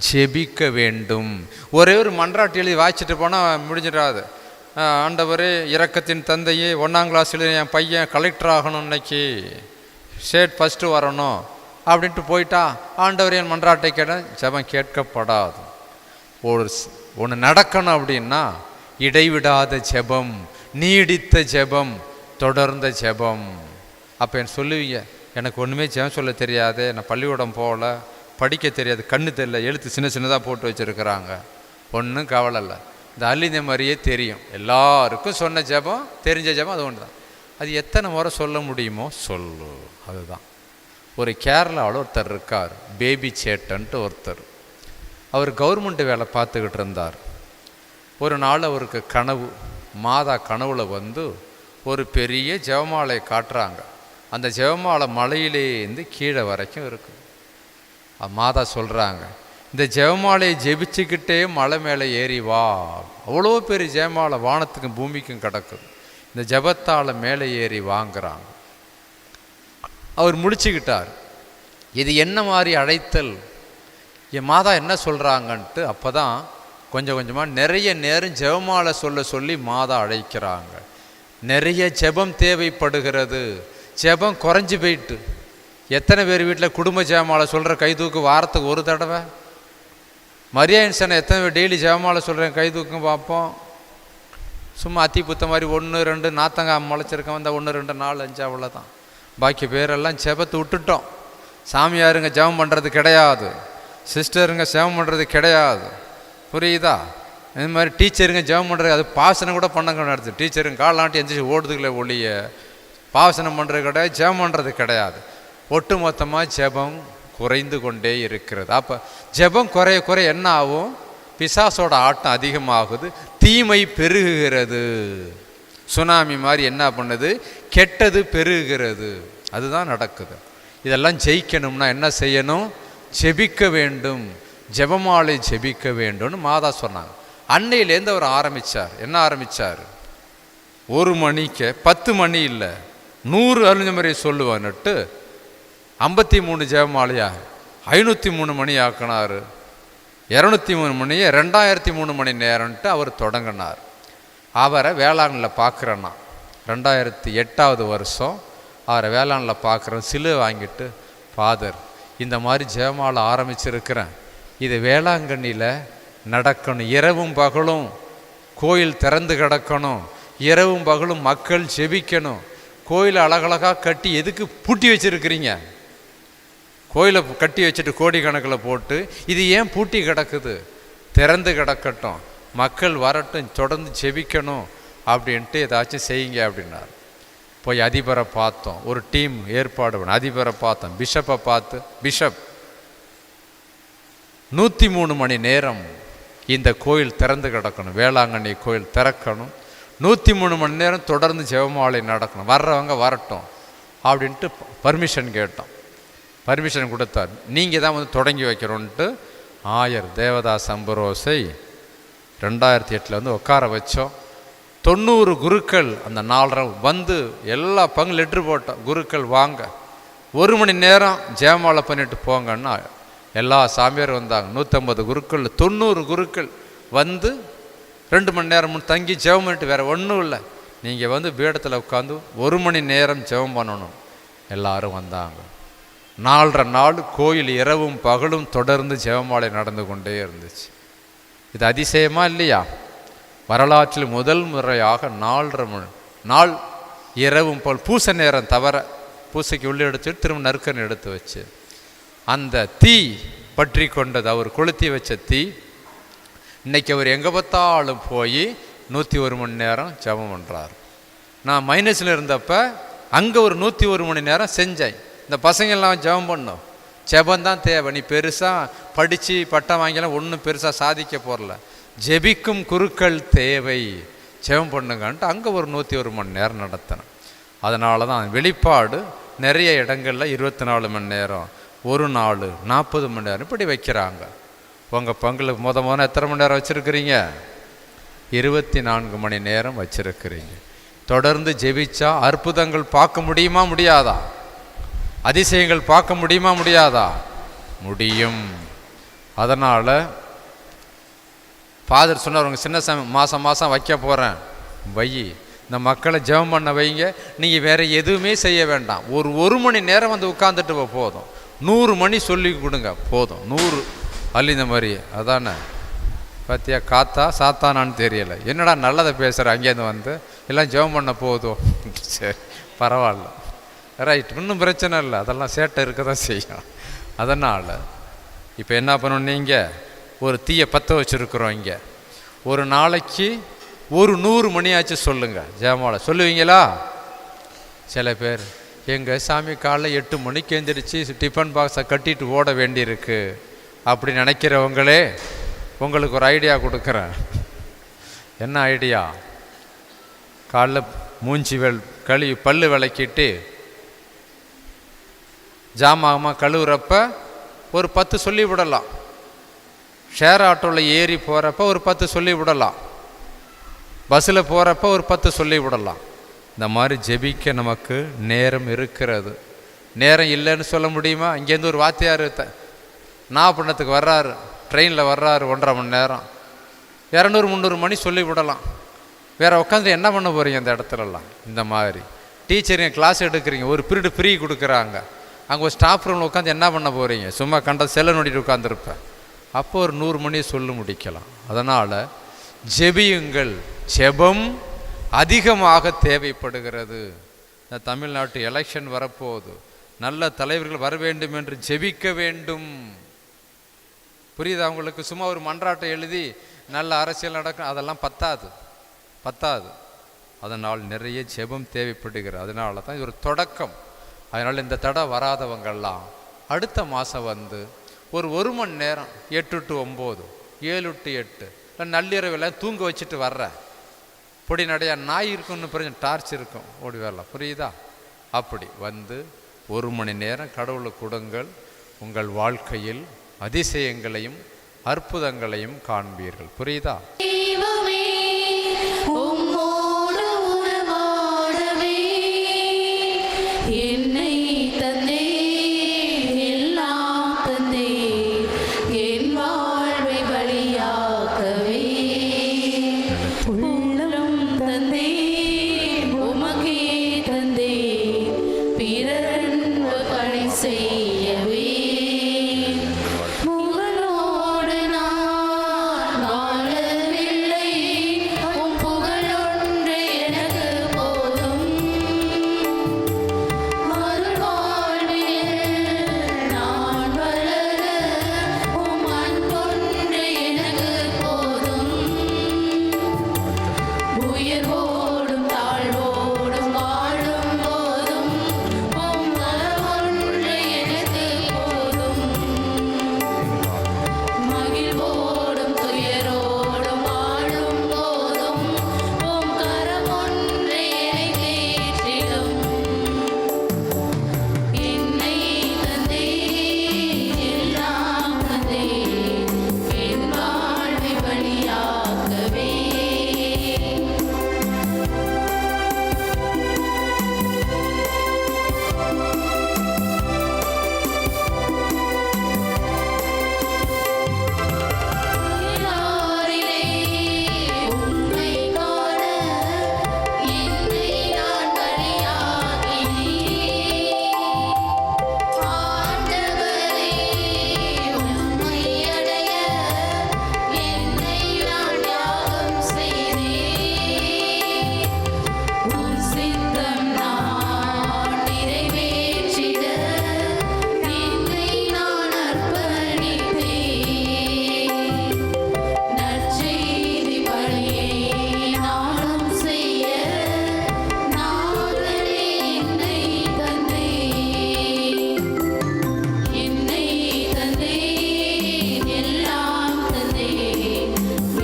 ஜெபிக்க வேண்டும். ஒரே ஒரு மன்றாட்டு எழுதி வாய்ச்சிட்டு போனால் முடிஞ்சிடாது. ஆண்டவரே இரக்கத்தின் தந்தையே, 1ஆம் கிளாஸில் என் பையன் கலெக்டர் ஆகணும், இன்னைக்கு ஸ்டேட் ஃபஸ்ட்டு வரணும் அப்படின்ட்டு போயிட்டா ஆண்டவர் என் மன்றாட்டை கேட்ட ஜெபம் கேட்கப்படாது. ஒன்று நடக்கணும் அப்படின்னா இடைவிடாத ஜெபம், நீடித்த ஜெபம், தொடர்ந்த ஜெபம். அப்போ என்ன சொல்லுவீங்க, எனக்கு ஒன்றுமே ஜெபம் சொல்ல தெரியாது, நான் பள்ளிக்கூடம் போகல, படிக்க தெரியாது, கண்ணு தெரியல, எழுத்து சின்ன சின்னதாக போட்டு வச்சுருக்கிறாங்க. ஒன்றும் கவலை இல்லை, இந்த அள்ளிந்த மாதிரியே தெரியும். எல்லாருக்கும் சொன்ன ஜெபம், தெரிஞ்ச ஜெபம் அது ஒன்று தான். அது எத்தனை முறை சொல்ல முடியுமோ சொல்லு. அதுதான். ஒரு கேரளாவில் ஒருத்தர் இருக்கார், பேபி சேட்டன்ட்டு ஒருத்தர். அவர் கவர்மெண்ட் வேலை பார்த்துக்கிட்டு இருந்தார். ஒரு நாள் அவருக்கு கனவு, மாதா கனவுல வந்து ஒரு பெரிய ஜெபமாலை காட்டுறாங்க. அந்த ஜெபமாலை மலையிலேருந்து கீழே வரைக்கும் இருக்குது. மாதா சொல்கிறாங்க, இந்த ஜெபமாலையை ஜெபிச்சுக்கிட்டே மலை மேலே ஏறி வா. அவ்வளோ பெரிய ஜெபமாலை வானத்துக்கும் பூமிக்கும் கிடக்குது. இந்த ஜெபத்தால் மேலே ஏறி வாங்குறாங்க. அவர் முடிச்சுக்கிட்டார். இது என்ன மாதிரி அழைத்தல், என் மாதா என்ன சொல்கிறாங்கன்ட்டு. அப்போ தான் கொஞ்சம் கொஞ்சமாக நிறைய நேரம் ஜெபமாலை சொல்லி மாதா அழைக்கிறாங்க. நிறைய ஜெபம் தேவைப்படுகிறது. ஜெபம் குறைஞ்சி போயிட்டு. எத்தனை பேர் வீட்டில் குடும்ப ஜெபமாலை சொல்கிற கை தூக்கு வாரத்துக்கு ஒரு தடவை? மரியாதை எத்தனை பேர் டெய்லி ஜெபமாலை சொல்கிறேன் கை தூக்கும் பார்ப்போம். சும்மா அத்தி புத்த மாதிரி 1 2 நாத்தங்காய் முளைச்சிருக்கேன் வந்தால் 1 2 4 5 அவ்வளோதான். பாக்கி பேரெல்லாம் ஜெபத்தை விட்டுட்டோம். சாமியாருங்க ஜெபம் பண்ணுறது கிடையாது, சிஸ்டருங்க ஜெபம் பண்ணுறது கிடையாது. புரியுதா? இது மாதிரி டீச்சருங்க ஜெபம் பண்ணுறது, அது பாசனம் கூட பண்ண நடத்து. டீச்சருங்க காலாட்டி எந்திரிச்சு ஓடுதுங்களே ஒழிய பாசனம் பண்ணுறது கிடையாது, ஜெபம் பண்ணுறது கிடையாது. ஒட்டு மொத்தமாக ஜெபம் குறைந்து கொண்டே இருக்கிறது. அப்போ ஜெபம் குறைய குறைய என்ன ஆகும்? பிசாசோட ஆட்டம் அதிகமாகுது, தீமை பெருகுகிறது. சுனாமி மாதிரி என்ன பண்ணுது? கெட்டது பெருகுகிறது. அதுதான் நடக்குது. இதெல்லாம் ஜெயிக்கணும்னா என்ன செய்யணும்? ஜெபிக்க வேண்டும், ஜெபமாலை ஜெபிக்க வேண்டும்னு மாதா சொன்னாங்க. அன்னையிலேருந்து அவர் ஆரம்பித்தார். என்ன ஆரம்பித்தார்? 1 மணிக்கு 10 மணி இல்லை 100 அருள்முறை சொல்லுவான்னுட்டு 53 ஜெபமாலையா 503 மணி ஆக்கினார். 203 மணியை 2003 மணி நேரம்ட்டு அவர் தொடங்கினார். அவரை வேளாண்மையில் பார்க்குறேன்னா 2008வது வருஷம் அவரை வேளாண்மையில் பார்க்குறேன். சிலுவை வாங்கிட்டு, ஃபாதர் இந்த மாதிரி ஜெபமாலை ஆரம்பிச்சிருக்கிறேன், இது வேளாங்கண்ணியில் நடக்கணும், இரவும் பகலும் கோயில் திறந்து கிடக்கணும், இரவும் பகலும் மக்கள் ஜெபிக்கணும். கோயிலை அழகழகாக கட்டி எதுக்கு பூட்டி வச்சுருக்கிறீங்க? கோயிலை கட்டி வச்சுட்டு கோடிக்கணக்கில் போட்டு இது ஏன் பூட்டி கிடக்குது? திறந்து கிடக்கட்டும், மக்கள் வரட்டும், தொடர்ந்து ஜெபிக்கணும் அப்படின்ட்டு ஏதாச்சும் செய்யுங்க அப்படின்னார். போய் அதிபரை பார்த்தோம், ஒரு டீம் ஏற்பாடு பண்ண அதிபரை பார்த்தோம், பிஷப்பை பார்த்து, பிஷப் 103 மணி நேரம் இந்த கோயில் திறந்து கிடக்கணும், வேளாங்கண்ணி கோயில் திறக்கணும், 103 மணி நேரம் தொடர்ந்து ஜெபமாலை நடக்கணும், வர்றவங்க வரட்டும் அப்படின்ட்டு பர்மிஷன் கேட்டோம். பர்மிஷன் கொடுத்தார். நீங்கள் தான் வந்து தொடங்கி வைக்கிறோன்ட்டு ஆயர் தேவதாஸ் அம்பரோஸை 2008 வந்து உட்கார வச்சோம். 90 குருக்கள் அந்த 4:30 வந்து எல்லா பங்கு லெட்ரு போட்டோம், குருக்கள் வாங்க 1 மணி நேரம் ஜெபமாலை பண்ணிட்டு போங்கன்னா எல்லா சாமியாரும் வந்தாங்க. 150 குருக்கள் 90 குருக்கள் வந்து 2 மணி நேரம் தங்கி ஜெபம் பண்ணிட்டு, வேறு ஒன்றும் இல்லை, நீங்கள் வந்து பீடத்தில் உட்காந்து 1 மணி நேரம் ஜெபம் பண்ணணும். எல்லாரும் வந்தாங்க. 4:30 நாள் கோயில் இரவும் பகலும் தொடர்ந்து ஜெபமாலை நடந்து கொண்டே இருந்துச்சு. இது அதிசயமா இல்லையா? வரலாற்றில் முதல் முறையாக 4:30 நாள் இரவும் போல் பூசை நேரம் தவிர, பூசைக்கு உள்ளே எடுத்துட்டு திரும்ப நறுக்கன் எடுத்து வச்சு அந்த தீ பற்றி கொண்டது, அவர் கொளுத்தி வச்ச தீ. இன்றைக்கி அவர் எங்கே பார்த்தாலும் போய் 101 மணி நேரம் ஜெபம் பண்ணுறார். நான் மைனஸில் இருந்தப்போ அங்கே ஒரு 101 மணி நேரம் செஞ்சேன். இந்த பசங்கள்லாம் ஜெபம் பண்ணோம், ஜெபந்தான் தேவை, நீ பெருசாக படித்து பட்டம் வாங்கலாம் ஒன்றும் பெருசாக சாதிக்க போகல, ஜெபிக்கும் குருக்கள் தேவை, ஜெபம் பண்ணுங்கன்ட்டு அங்கே ஒரு 101 மணி நேரம் நடத்தினேன். அதனால தான் வெளிப்பாடு நிறைய இடங்களில் 24 மணி நேரம், ஒரு நாள் 40 மணி நேரம் இப்படி வைக்கிறாங்க. உங்கள் பங்கில் முதல் எத்தனை மணி நேரம் வச்சுருக்கிறீங்க? 24 மணி நேரம் வச்சுருக்கிறீங்க. தொடர்ந்து ஜெபிச்சா அற்புதங்கள் பார்க்க முடியுமா முடியாதா? அதிசயங்கள் பார்க்க முடியுமா முடியாதா? முடியும். அதனால் ஃபாதர் சொன்னார், உங்கள் சின்ன சாமி மாதம் வைக்க போகிறேன், வை, இந்த மக்களை ஜெபம் பண்ண வைங்க, நீங்கள் வேறு எதுவுமே செய்ய வேண்டாம், ஒரு மணி நேரம் வந்து உட்காந்துட்டு போதும், 100 மணி சொல்லி கொடுங்க போதும், 100 அள்ளி இந்த மாதிரி. அதானே பார்த்தியா, காத்தா சாத்தானான்னு தெரியலை, என்னடா நல்லதை பேசுகிற, அங்கேருந்து வந்து எல்லாம் ஜெபம் பண்ண போதும், சரி பரவாயில்ல, ரைட், இன்னும் பிரச்சனை இல்லை, அதெல்லாம் சேட்டை இருக்க தான் செய்யும். அதனால் இப்போ என்ன பண்ணணும், நீங்கள் ஒரு தீயை பற்ற வச்சுருக்குறோம் இங்கே, ஒரு நாளைக்கு ஒரு 100 மணியாச்சு சொல்லுங்கள் ஜெபமாலை. சொல்லுவீங்களா? சில பேர் எங்கள் சாமி காலைல 8 மணிக்கு எழுந்திரிச்சு டிஃபன் பாக்ஸை கட்டிட்டு ஓட வேண்டியிருக்கு அப்படி நினைக்கிறவங்களே, உங்களுக்கு ஒரு ஐடியா கொடுக்குறேன். என்ன ஐடியா? காலைல மூஞ்சி பல்லு விளக்கிட்டு ஜாமாகமாக கழுவுறப்ப ஒரு 10 சொல்லி விடலாம், ஷேர் ஆட்டோவில் ஏறி போகிறப்ப ஒரு 10 சொல்லி விடலாம், பஸ்ஸில் போகிறப்ப ஒரு 10 சொல்லி விடலாம். இந்த மாதிரி ஜெபிக்க நமக்கு நேரம் இருக்கிறது. நேரம் இல்லைன்னு சொல்ல முடியுமா? இங்கேருந்து ஒரு வாத்தியார் நாகப்பட்டினத்துக்கு வர்றாரு, ட்ரெயினில் வர்றாரு, 1.5 மணி நேரம், 200-300 மணி சொல்லி விடலாம். வேறு உட்காந்து என்ன பண்ண போகிறீங்க அந்த இடத்துலலாம்? இந்த மாதிரி டீச்சருங்க கிளாஸ் எடுக்கிறீங்க, ஒரு பீரியடு ஃப்ரீ கொடுக்குறாங்க, அங்கே ஒரு ஸ்டாஃப் ரூமில் உட்காந்து என்ன பண்ண போகிறீங்க? சும்மா கண்ட செல்லை நோண்டிட்டு உட்காந்துருப்பேன். அப்போ ஒரு 100 மணியை சொல்லி முடிக்கலாம். அதனால் ஜெபியுங்கள், ஜெபம் அதிகமாக தேவைப்படுகிறது. இந்த தமிழ்நாட்டு எலெக்ஷன் வரப்போகுது, நல்ல தலைவர்கள் வர வேண்டும் என்று ஜெபிக்க வேண்டும். புரியுதா உங்களுக்கு? சும்மா ஒரு மன்றாட்டை எழுதி நல்ல அரசியல் நடக்கும், அதெல்லாம் பத்தாது. அதனால் நிறைய ஜெபம் தேவைப்படுகிறது. அதனால தான் இது ஒரு தொடக்கம். அதனால் இந்த தடை வராதவங்கள்லாம் அடுத்த மாதம் வந்து ஒரு மணி நேரம் 8 to 9, 7 to 8 நள்ளிரவெல்லாம் தூங்க வச்சுட்டு வர்ற பொடி நடையா நாய் இருக்குன்னு பிரச்சனை, டார்ச் இருக்கும், ஓடி வரலாம். புரியுதா? அப்படி வந்து 1 மணி நேரம் கடவுளை கொடுங்கள். உங்கள் வாழ்க்கையில் அதிசயங்களையும் அற்புதங்களையும் காண்பீர்கள். புரியுதா? தெய்வமே உம்மோடு உறவாடவே என்னை தந்தே, எல்லாம் தந்தே, என் வாழ்வை பலியாக்கவே உள்ளம் தந்தே, உமக்கே தந்தே, பிறரன்பு பணி செய்யவே புகழோடு நான் வாழவில்லை, உம் புகழொன்று எனக்கு போதும். மறுவாழ்வில் நான் வளர உம் அன்பொன்று எனக்கு போதும். உயர்வோடும் தாழ்வோடும் வாழும் போதும் உம் வரவொன்று எனக்கு போதும். மகிழ்வோடும் துயரோடும் வாழும் போதும் உம் கரமொன்று என்னை தேற்றிடும். என்னை தந்தே, எல்லாம் தந்தே, என் வாழ்வை பலியாக்கவே யாரிலே உம்மை காண என்னை நான் பலியாக்கினேன். ஆண்டவரே உம்மை அடைய என்னை நான் தியாகம் செய்தேன். உம் சித்தம் நான் நிறைவேற்றிட என்னை நான் அர்ப்பணித்தேன். நற்செய்தி பணியை நானும் செய்ய நாதனே என்னை தந்தேன். என்னை தந்தேன், எல்லாம் தந்தேன்,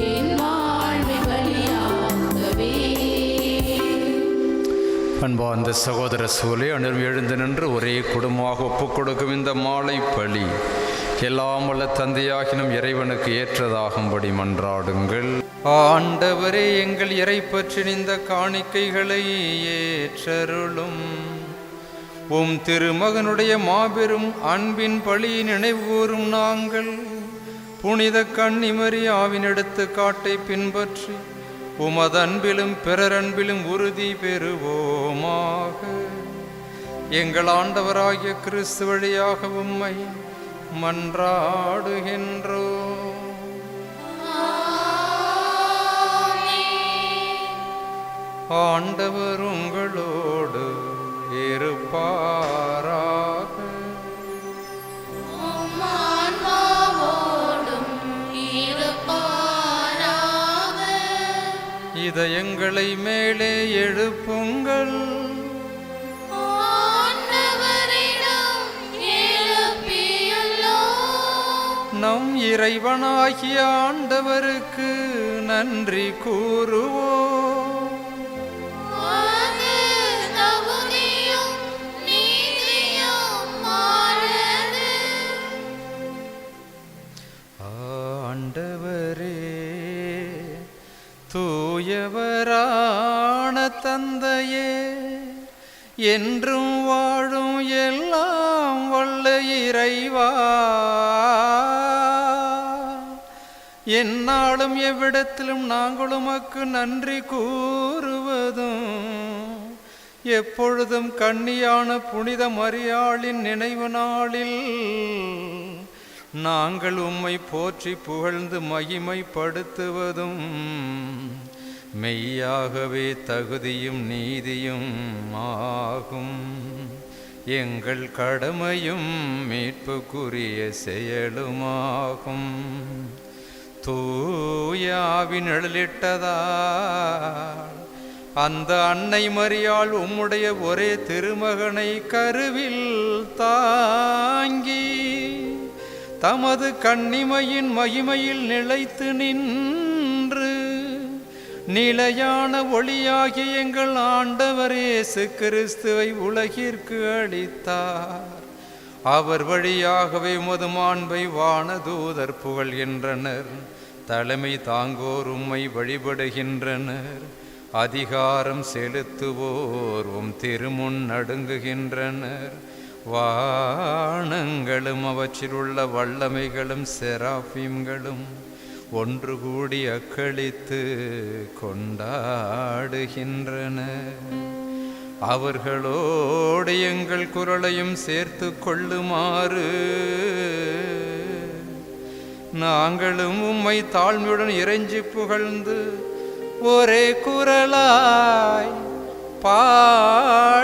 என் வாழ்வை பலியாக்கவே. அன்பார்ந்த சகோதர சூழலை அனைவரும் எழுந்து நின்று ஒரே குடும்பமாக ஒப்புக் கொடுக்கும் இந்த மாலை பலி எல்லாம் வல்ல தந்தையாகினும் இறைவனுக்கு ஏற்றதாகும்படி மன்றாடுங்கள். ஆண்டவரே, எங்கள் இறை பற்றின இந்த காணிக்கைகளை ஏற்றருளும். உம் திருமகனுடைய மாபெரும் அன்பின் பலியை நினைவுகூரும் நாங்கள் புனித கன்னிமரியாவின் எடுத்துக்காட்டை பின்பற்றி உமது அன்பிலும் பிறரன்பிலும் உறுதி பெறுவோமாக. எங்கள் ஆண்டவராகிய கிறிஸ்து வழியாக உம்மை மன்றாடுகின்றோம். ஆண்டவர் உங்களோடு இருப்பாராக. உம் ஆன்மாவோடும் இருப்பாராக. இதயங்களை மேலே எழுப்புங்கள். ஆண்டவரிடம் எழுப்பியுள்ளோம். நம் இறைவனாகிய ஆண்டவருக்கு நன்றி கூறுவோம். அது தகுதியும் நீதியுமானது. ஆண்டவரே, தூயவரான தந்தையே, என்றும் வாழும் எல்லாம் வல்ல இறைவா, எந்நாளும் எவ்விடத்திலும் நாங்கள் உமக்கு நன்றி கூறுவதும் எப்பொழுதும் கன்னியான புனித மரியாளின் நினைவு நாளில் நாங்கள் உம்மை போற்றி புகழ்ந்து மகிமைப்படுத்துவதும் மெய்யாகவே தகுதியும் நீதியும் ஆகும். எங்கள் கடமையும் மீட்புக்குரிய செயலுமாகும். தூயாவின் நிழலிட்டதால் அந்த அன்னை மரியாள் உம்முடைய ஒரே திருமகனை கருவில் தாங்கி தமது கன்னிமையின் மகிமையில் நிலைத்து நின்று நிலையான ஒளியாகிய எங்கள் ஆண்டவர் இயேசு கிறிஸ்துவை உலகிற்கு அளித்தார். அவர் வழியாகவே உமது மாண்பை வானதூதர் புகழ்கின்றனர். தலைமை தாங்கோர் உம்மை வழிபடுகின்றனர். அதிகாரம் செலுத்துவோர் உம் திருமுன் நடுங்குகின்றனர். வானங்களும் அவற்றிலுள்ள வல்லமைகளும் செராஃபீம்களும் ஒன்று கூடி அக்களித்து கொண்டாடுகின்றன. அவர்களோடு எங்கள் குரலையும் சேர்த்து கொள்ளுமாறு நாங்களும் உம்மை தாழ்மையுடன் இறைஞ்சி புகழ்ந்து ஒரே குரலாய் பாடுவதாவது: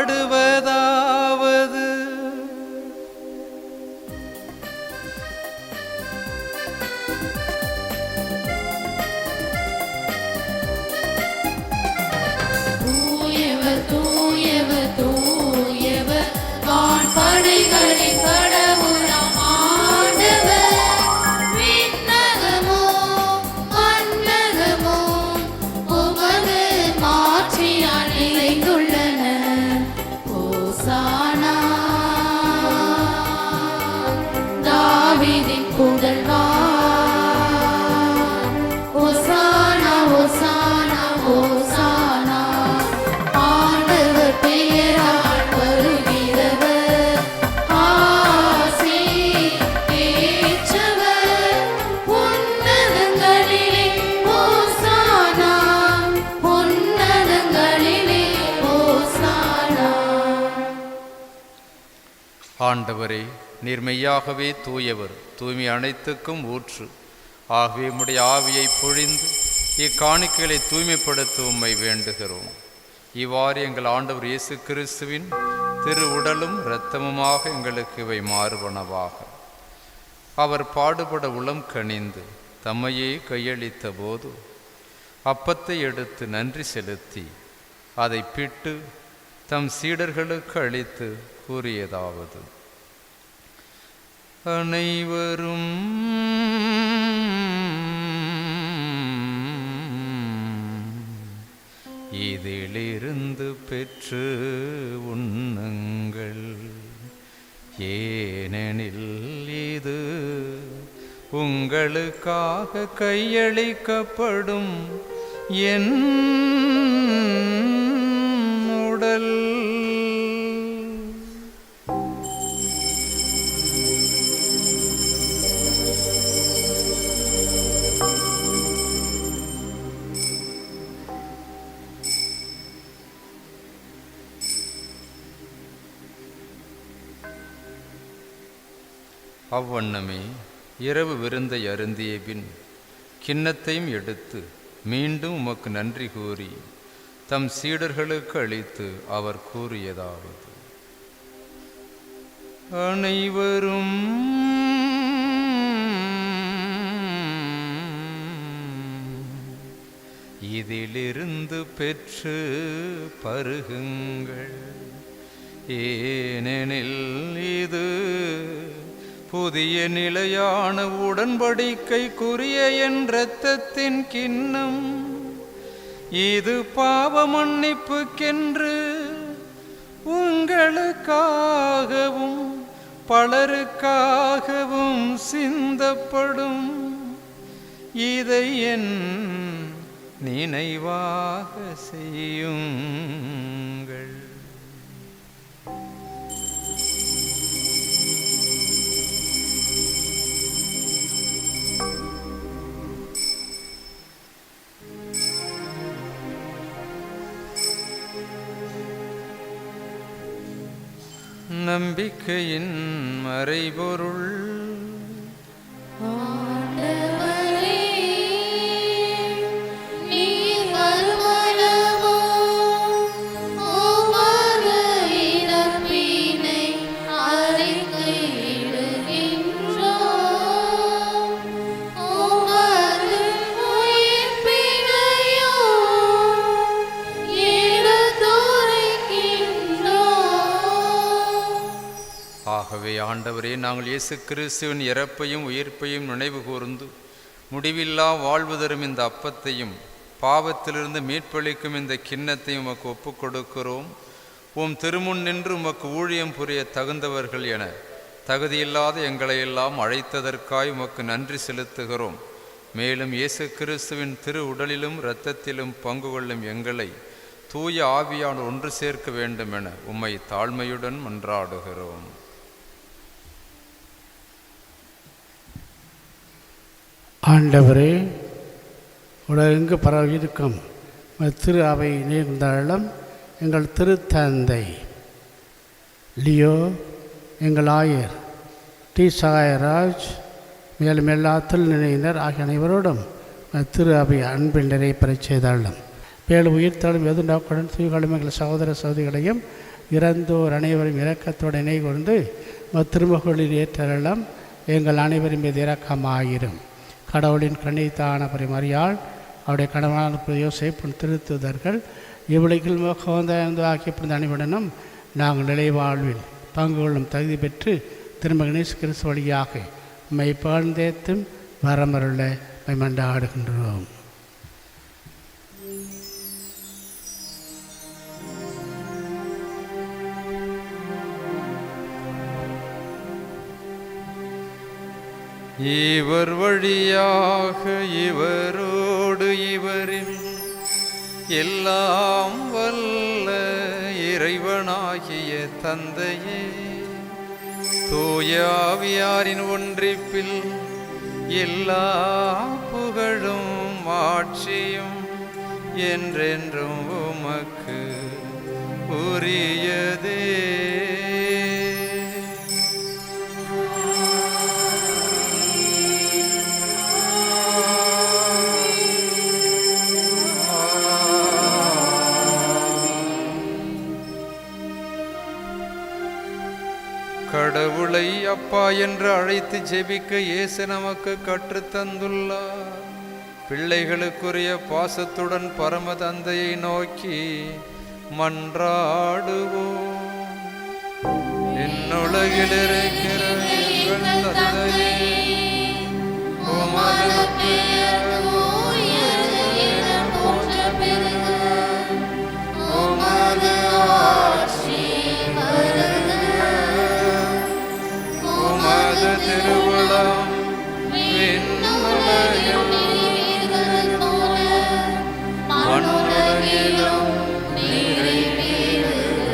தூயவர் தூயவர் தூயவர் வான்படைகளின் கடவுளாம் ஆண்டவர். விண்ணகமோ மண்ணகமோ உமது மாட்சியால் நிறைந்துள்ளன. ஓசானா தாவீதின் புதல்வா. ஓசானா ஓசானா ஓசானா ஆண்டவர் பெயரால் வருகிறவர். ஆசி பெற்றவர் உன்னதங்களிலே ஓசானா உன்னதங்களிலே ஓசானா. ஆண்டவரே, நீர் மெய்யாகவே தூயவர், தூய்மை அனைத்துக்கும் ஊற்று. ஆகவே உம்முடைய ஆவியை பொழிந்து இக்காணிக்கைகளை தூய்மைப்படுத்த உம்மை வேண்டுகிறோம். இவ்வாறு எங்கள் ஆண்டவர் இயேசு கிறிஸ்துவின் திரு உடலும் இரத்தமுமாக எங்களுக்கு இவை மாறுவனவாக. அவர் பாடுபட உளம் கனிந்து தம்மையே கையளித்த போது அப்பத்தை எடுத்து நன்றி செலுத்தி அதை பிட்டு தம் சீடர்களுக்கு அளித்து கூறியதாவது: அனைவரும் இதிலிருந்து பெற்று உண்ணுங்கள். ஏனெனில் இது உங்களுக்காக கையளிக்கப்படும் என் உடல். அவ்வண்ணமே இரவு விருந்தை அருந்திய பின் கிண்ணத்தையும் எடுத்து மீண்டும் உமக்கு நன்றி கூறி தம் சீடர்களுக்கு அளித்து அவர் கூறியதாவது: அனைவரும் இதிலிருந்து பெற்று பருகுங்கள். ஏனெனில் இது புதிய நிலையான உடன்படிக்கைக்குரிய என் இரத்தத்தின் கிண்ணம். இது பாவ மன்னிப்புக்கென்று உங்களுக்காகவும் பலருக்காகவும் சிந்தப்படும். இதை என் நினைவாக செய்யுங்கள். நம்பிக்கையின் மறைபொருள். ஆண்டவரே, நீர் வருமளவோ உமது இறப்பினை அறிக்கையிடுகின்றோம். உமது உயிர்ப்பினையும் எடுத்துரைக்கின்றோம். ஆகவே ஆண்டவரே, நாங்கள் இயேசு கிறிஸ்துவின் இறப்பையும் உயிர்ப்பையும் நினைவு கூர்ந்து முடிவில்லா வாழ்வு தரும் இந்த அப்பத்தையும் பாவத்திலிருந்து மீட்பளிக்கும் இந்த கிண்ணத்தை உமக்கு ஒப்புக் கொடுக்கிறோம். உம் திருமுன் நின்று உமக்கு ஊழியம் புரிய தகுந்தவர்கள் என தகுதியில்லாத எங்களையெல்லாம் அழைத்ததற்காய் உமக்கு நன்றி செலுத்துகிறோம். மேலும் இயேசு கிறிஸ்துவின் திரு உடலிலும் இரத்தத்திலும் பங்கு கொள்ளும் எங்களை தூய ஆவியால் ஒன்று சேர்க்க வேண்டும் என உம்மை தாழ்மையுடன் மன்றாடுகிறோம். ஆண்டவரே, உலகெங்கு பரவியிருக்கும் திரு அவை நேர்ந்தாலும் எங்கள் திருத்தந்தை லியோ, எங்கள் ஆயர் டி சகாயராஜ், மேலும் எல்லா திருநிலையினர் ஆகிய அனைவரோடும் திரு அவை அன்பில் நிறைப்பெறச் செய்தாலும் மேலும் உயிர்த்தாலும் எதிர்நோக்குடன் தூய்களும் எங்கள் சகோதர சகோதரிகளையும் இறந்தோர் அனைவரும் இரக்கத்தோடு இணை கொண்டு திருமகளில் ஏற்றலாம் எங்கள் அனைவரும் மீது இரக்கமாயிரும். கடவுளின் கண்ணித்தான பரிமறியால் அவருடைய கணவனான யோசேப்பு திருத்துதர்கள் இவ்வுலகில் முகவந்த ஆக்கியப்பட்ட அனைவருடனும் நாங்கள் நிலைவாழ்வில் பங்கு கொள்ளும் தகுதி பெற்று திரும்ப இயேசு கிறிஸ்து வழியாக மை பாழ்ந்தேத்தும் வரமருள மன்றாடுகின்றோம். இவர் வழியாக இவரோடு இவரில் எல்லாம் வல்ல இறைவனாகிய தந்தையே, தூய ஆவியாரின் ஒன்றிப்பில் எல்லா புகழும் ஆட்சியும் என்றென்றும் உமக்கு உரியதே. கடவுளை அப்பா என்று அழைத்து ஜெபிக்க இயேசு நமக்கு கற்றுத்தந்துள்ளார். பிள்ளைகளுக்குரிய பாசத்துடன் பரம தந்தையை நோக்கி மன்றாடுவோம். என்னுலகில் இருக்கிற எங்கள் தந்தையே, உமது பெயர் தூயது என போற்றப் பெறுக. உமது ஆட்சி வருக. உமது திருவுளம் விண்ணுலகில் நிறைவேறுவது போல மண்ணுலகிலும் நிறைவேறுக.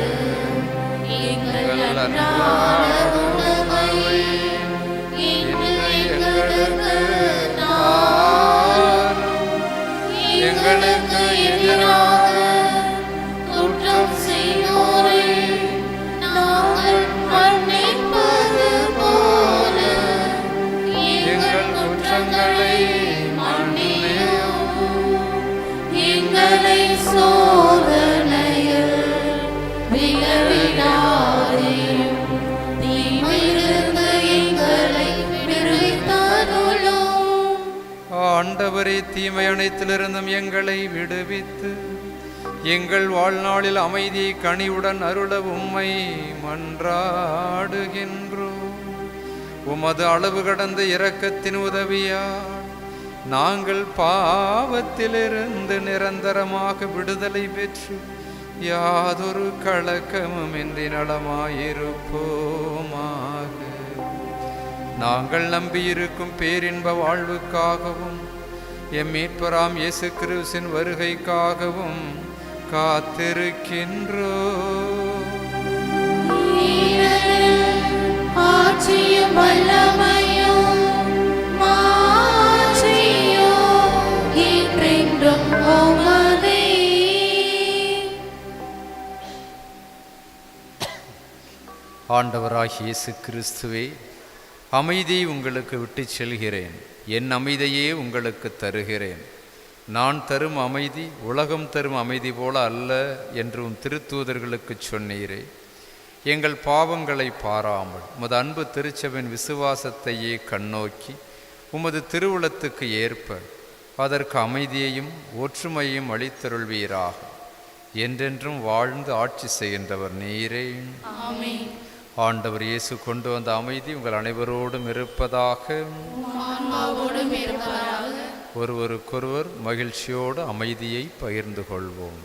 எங்கள் அன்றாட உணவை இன்று எங்களுக்கு தாரும். எங்களுக்கு எதிராக குற்றம் செய்வோரை நாங்கள் மன்னிப்பது போல எங்கள் குற்றங்களை மன்னியும். எங்களை சோதனையில் விழவிடாதேயும், தீமையிலிருந்து எங்களை விடுவித்தருளும். ஆண்டவரே, தீமை அனைத்திலிருந்தும் எங்களை விடுவித்து எங்கள் வாழ்நாளில் அமைதியை கனிவுடன் அருள உம்மை மன்றாடுகின்றோம். உமது அளவு கடந்த இரக்கத்தின் உதவியால் நாங்கள் பாவத்திலிருந்து நிரந்தரமாக விடுதலை பெற்று யாதொரு கலக்கமும் இன்றி நலமாயிருப்போமாக. நாங்கள் நம்பியிருக்கும் பேரின்ப வாழ்வுக்காகவும் எம் மீட்பராம் இயேசு கிறிஸ்துவின் வருகைக்காகவும் காத்திருக்கின்றோம். ஆட்சியும் வல்லமையும் மாட்சியும் என்றென்றும் உமதே. ஆண்டவராகிய இயேசு கிறிஸ்துவே, அமைதியை உங்களுக்கு விட்டுச் செல்கிறேன், என் அமைதியே உங்களுக்கு தருகிறேன். நான் தரும் அமைதி உலகம் தரும் அமைதி போல அல்ல என்றும் திருத்தூதர்களுக்கு சொன்னீரே. எங்கள் பாவங்களை பாராமல் உமது அன்பு திருச்சபையின் விசுவாசத்தையே கண்ணோக்கி உமது திருவுளத்துக்கு ஏற்ப அதற்கு அமைதியையும் ஒற்றுமையையும் அளித்தருள்வீராக. என்றென்றும் வாழ்ந்து ஆட்சி செய்கின்றவர் நீரே. ஆண்டவர் இயேசு கொண்டு வந்த அமைதி உங்கள் அனைவரோடும் இருப்பதாக. ஒருவருக்கொருவர் மகிழ்ச்சியோடு அமைதியை பகிர்ந்து கொள்வோம்.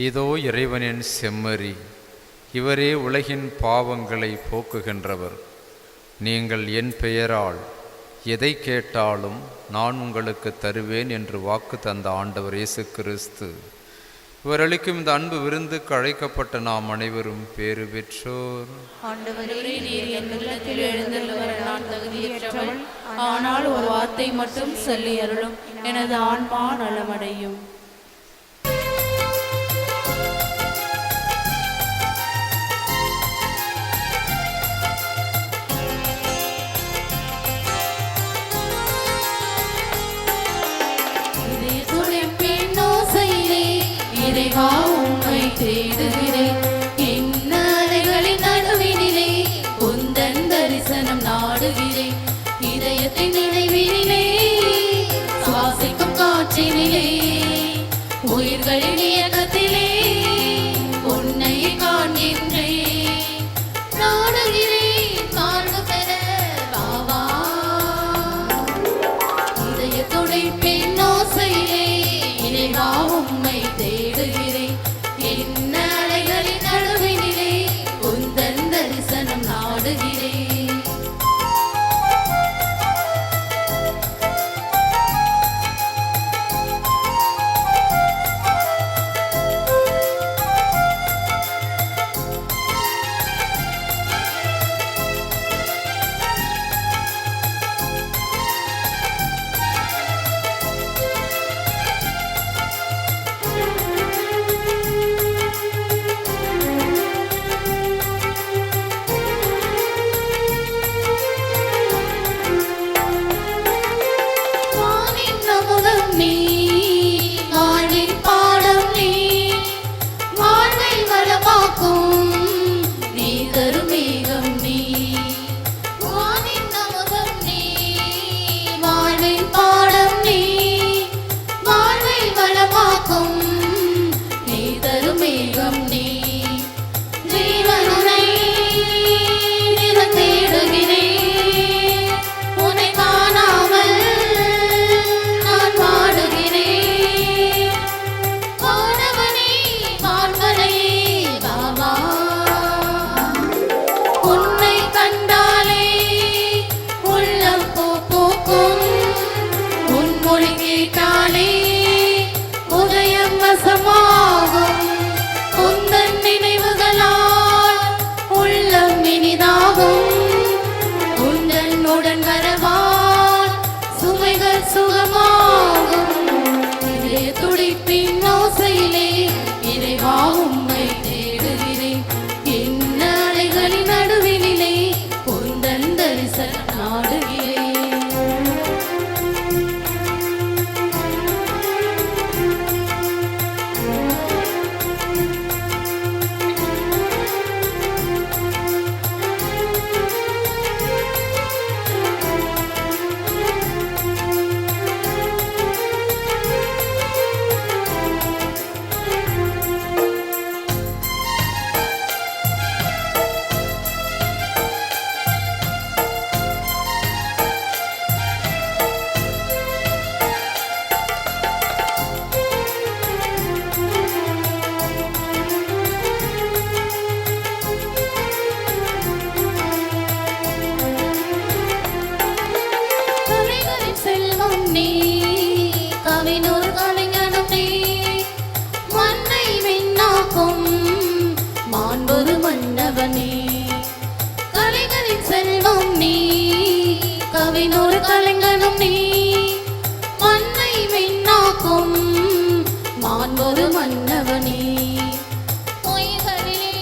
இதோ இறைவனின் செம்மறி, இவரே உலகின் பாவங்களை போக்குகின்றவர். நீங்கள் என் பெயரால் எதை கேட்டாலும் நான் உங்களுக்கு தருவேன் என்று வாக்கு தந்த ஆண்டவர் இயேசு கிறிஸ்து. இவர் அளிக்கும் இந்த அன்பு விருந்துக்கு அழைக்கப்பட்ட நாம் அனைவரும் பேறு பெற்றோர். ஆனால் ஒரு வார்த்தை மட்டும் சொல்லி அருளும், எனது ஆன்மா நலமடையும். இறைவா உம்மை தேடுகிறேன், என்ன அலைகளின் நடுவினிலே உந்தன் தரிசனம் நாடுகிறேன். இதயத்தின் நினைவினிலே சுவாசிக்கும் காற்றினிலே உயிர்களின் இயக்கத்திலே உன்னை காண்கின்றேன். நாடுகிறேன் காண்பு பெற பாவா, இதய துடிப்பின் ஓசையிலே இறைவா உம்மை தேடுகிறேன். என்ன அலைகளின் நடுவினிலே உந்தன் தரிசனம் நாடுகிறேன். மாண்பொரு மன்னவனே பொய்களிலே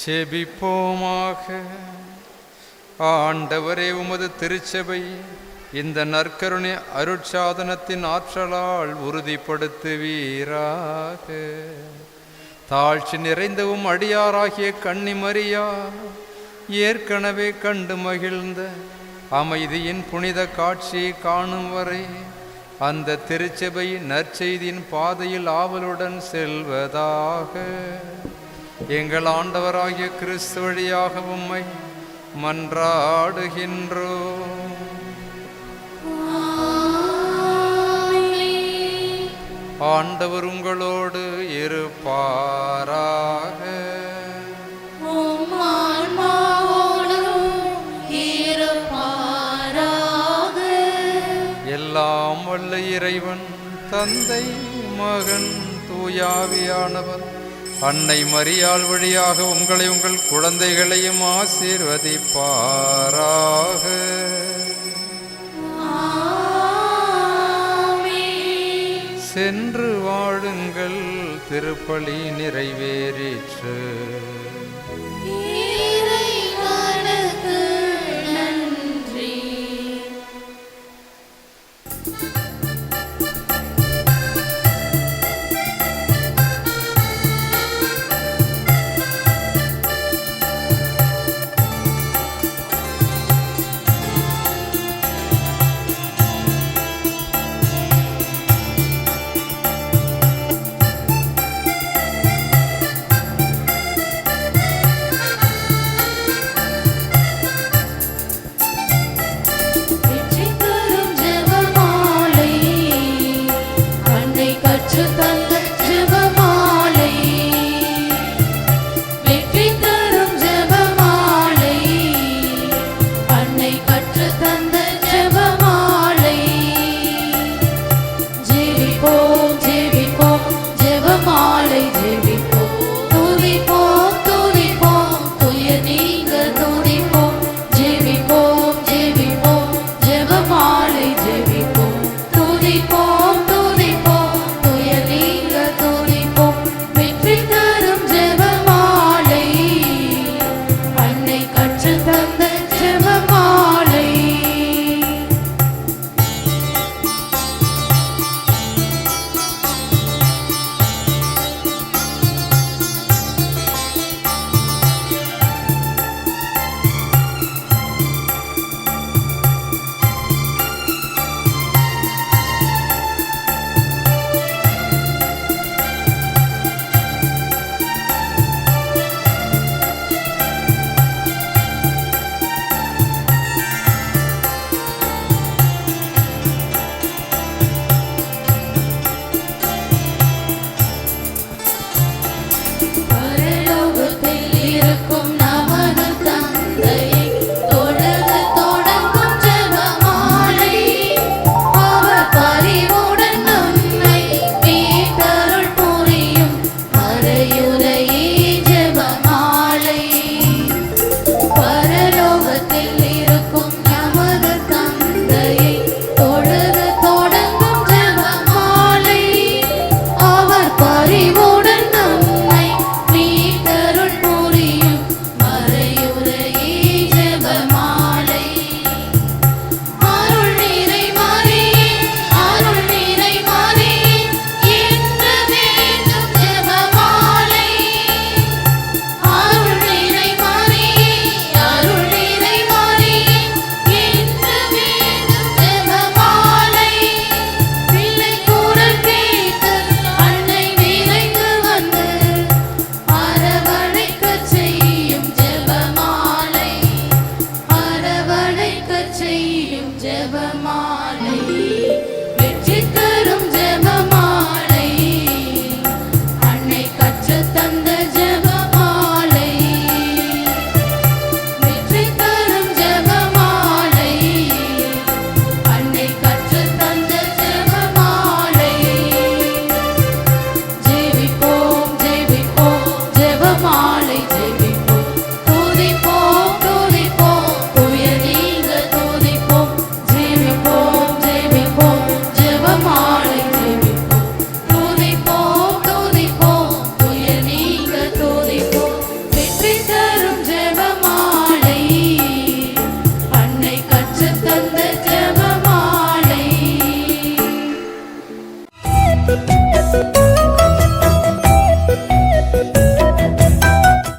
செபிப்போமாக. ஆண்டவரே, உமது திருச்சபை இந்த நற்கருணை அருட்சாதனத்தின் ஆற்றலால் உறுதிப்படுத்துவீராக. தாழ்ச்சி நிறைந்தவும் அடியாராகிய கன்னிமரியா ஏற்கனவே கண்டு மகிழ்ந்த அமைதியின் புனித காட்சியை காணும் வரை அந்த திருச்சபை நற்செய்தியின் பாதையில் ஆவலுடன் செல்வதாக. எங்கள் ஆண்டவராகிய கிறிஸ்து வழியாக உம்மை மன்றாடுகின்றோம். ஆண்டவர் உங்களோடு இருப்பாராக. எல்லாம் வல்ல இறைவன் தந்தை மகன் தூயாவியானவர் அன்னை மரியாள் வழியாக உங்களை உங்கள் குழந்தைகளையும் ஆசீர்வதிப்பாராக. சென்று வாழுங்கள், திருப்பலி நிறைவேறிற்று. ஜெபமாலை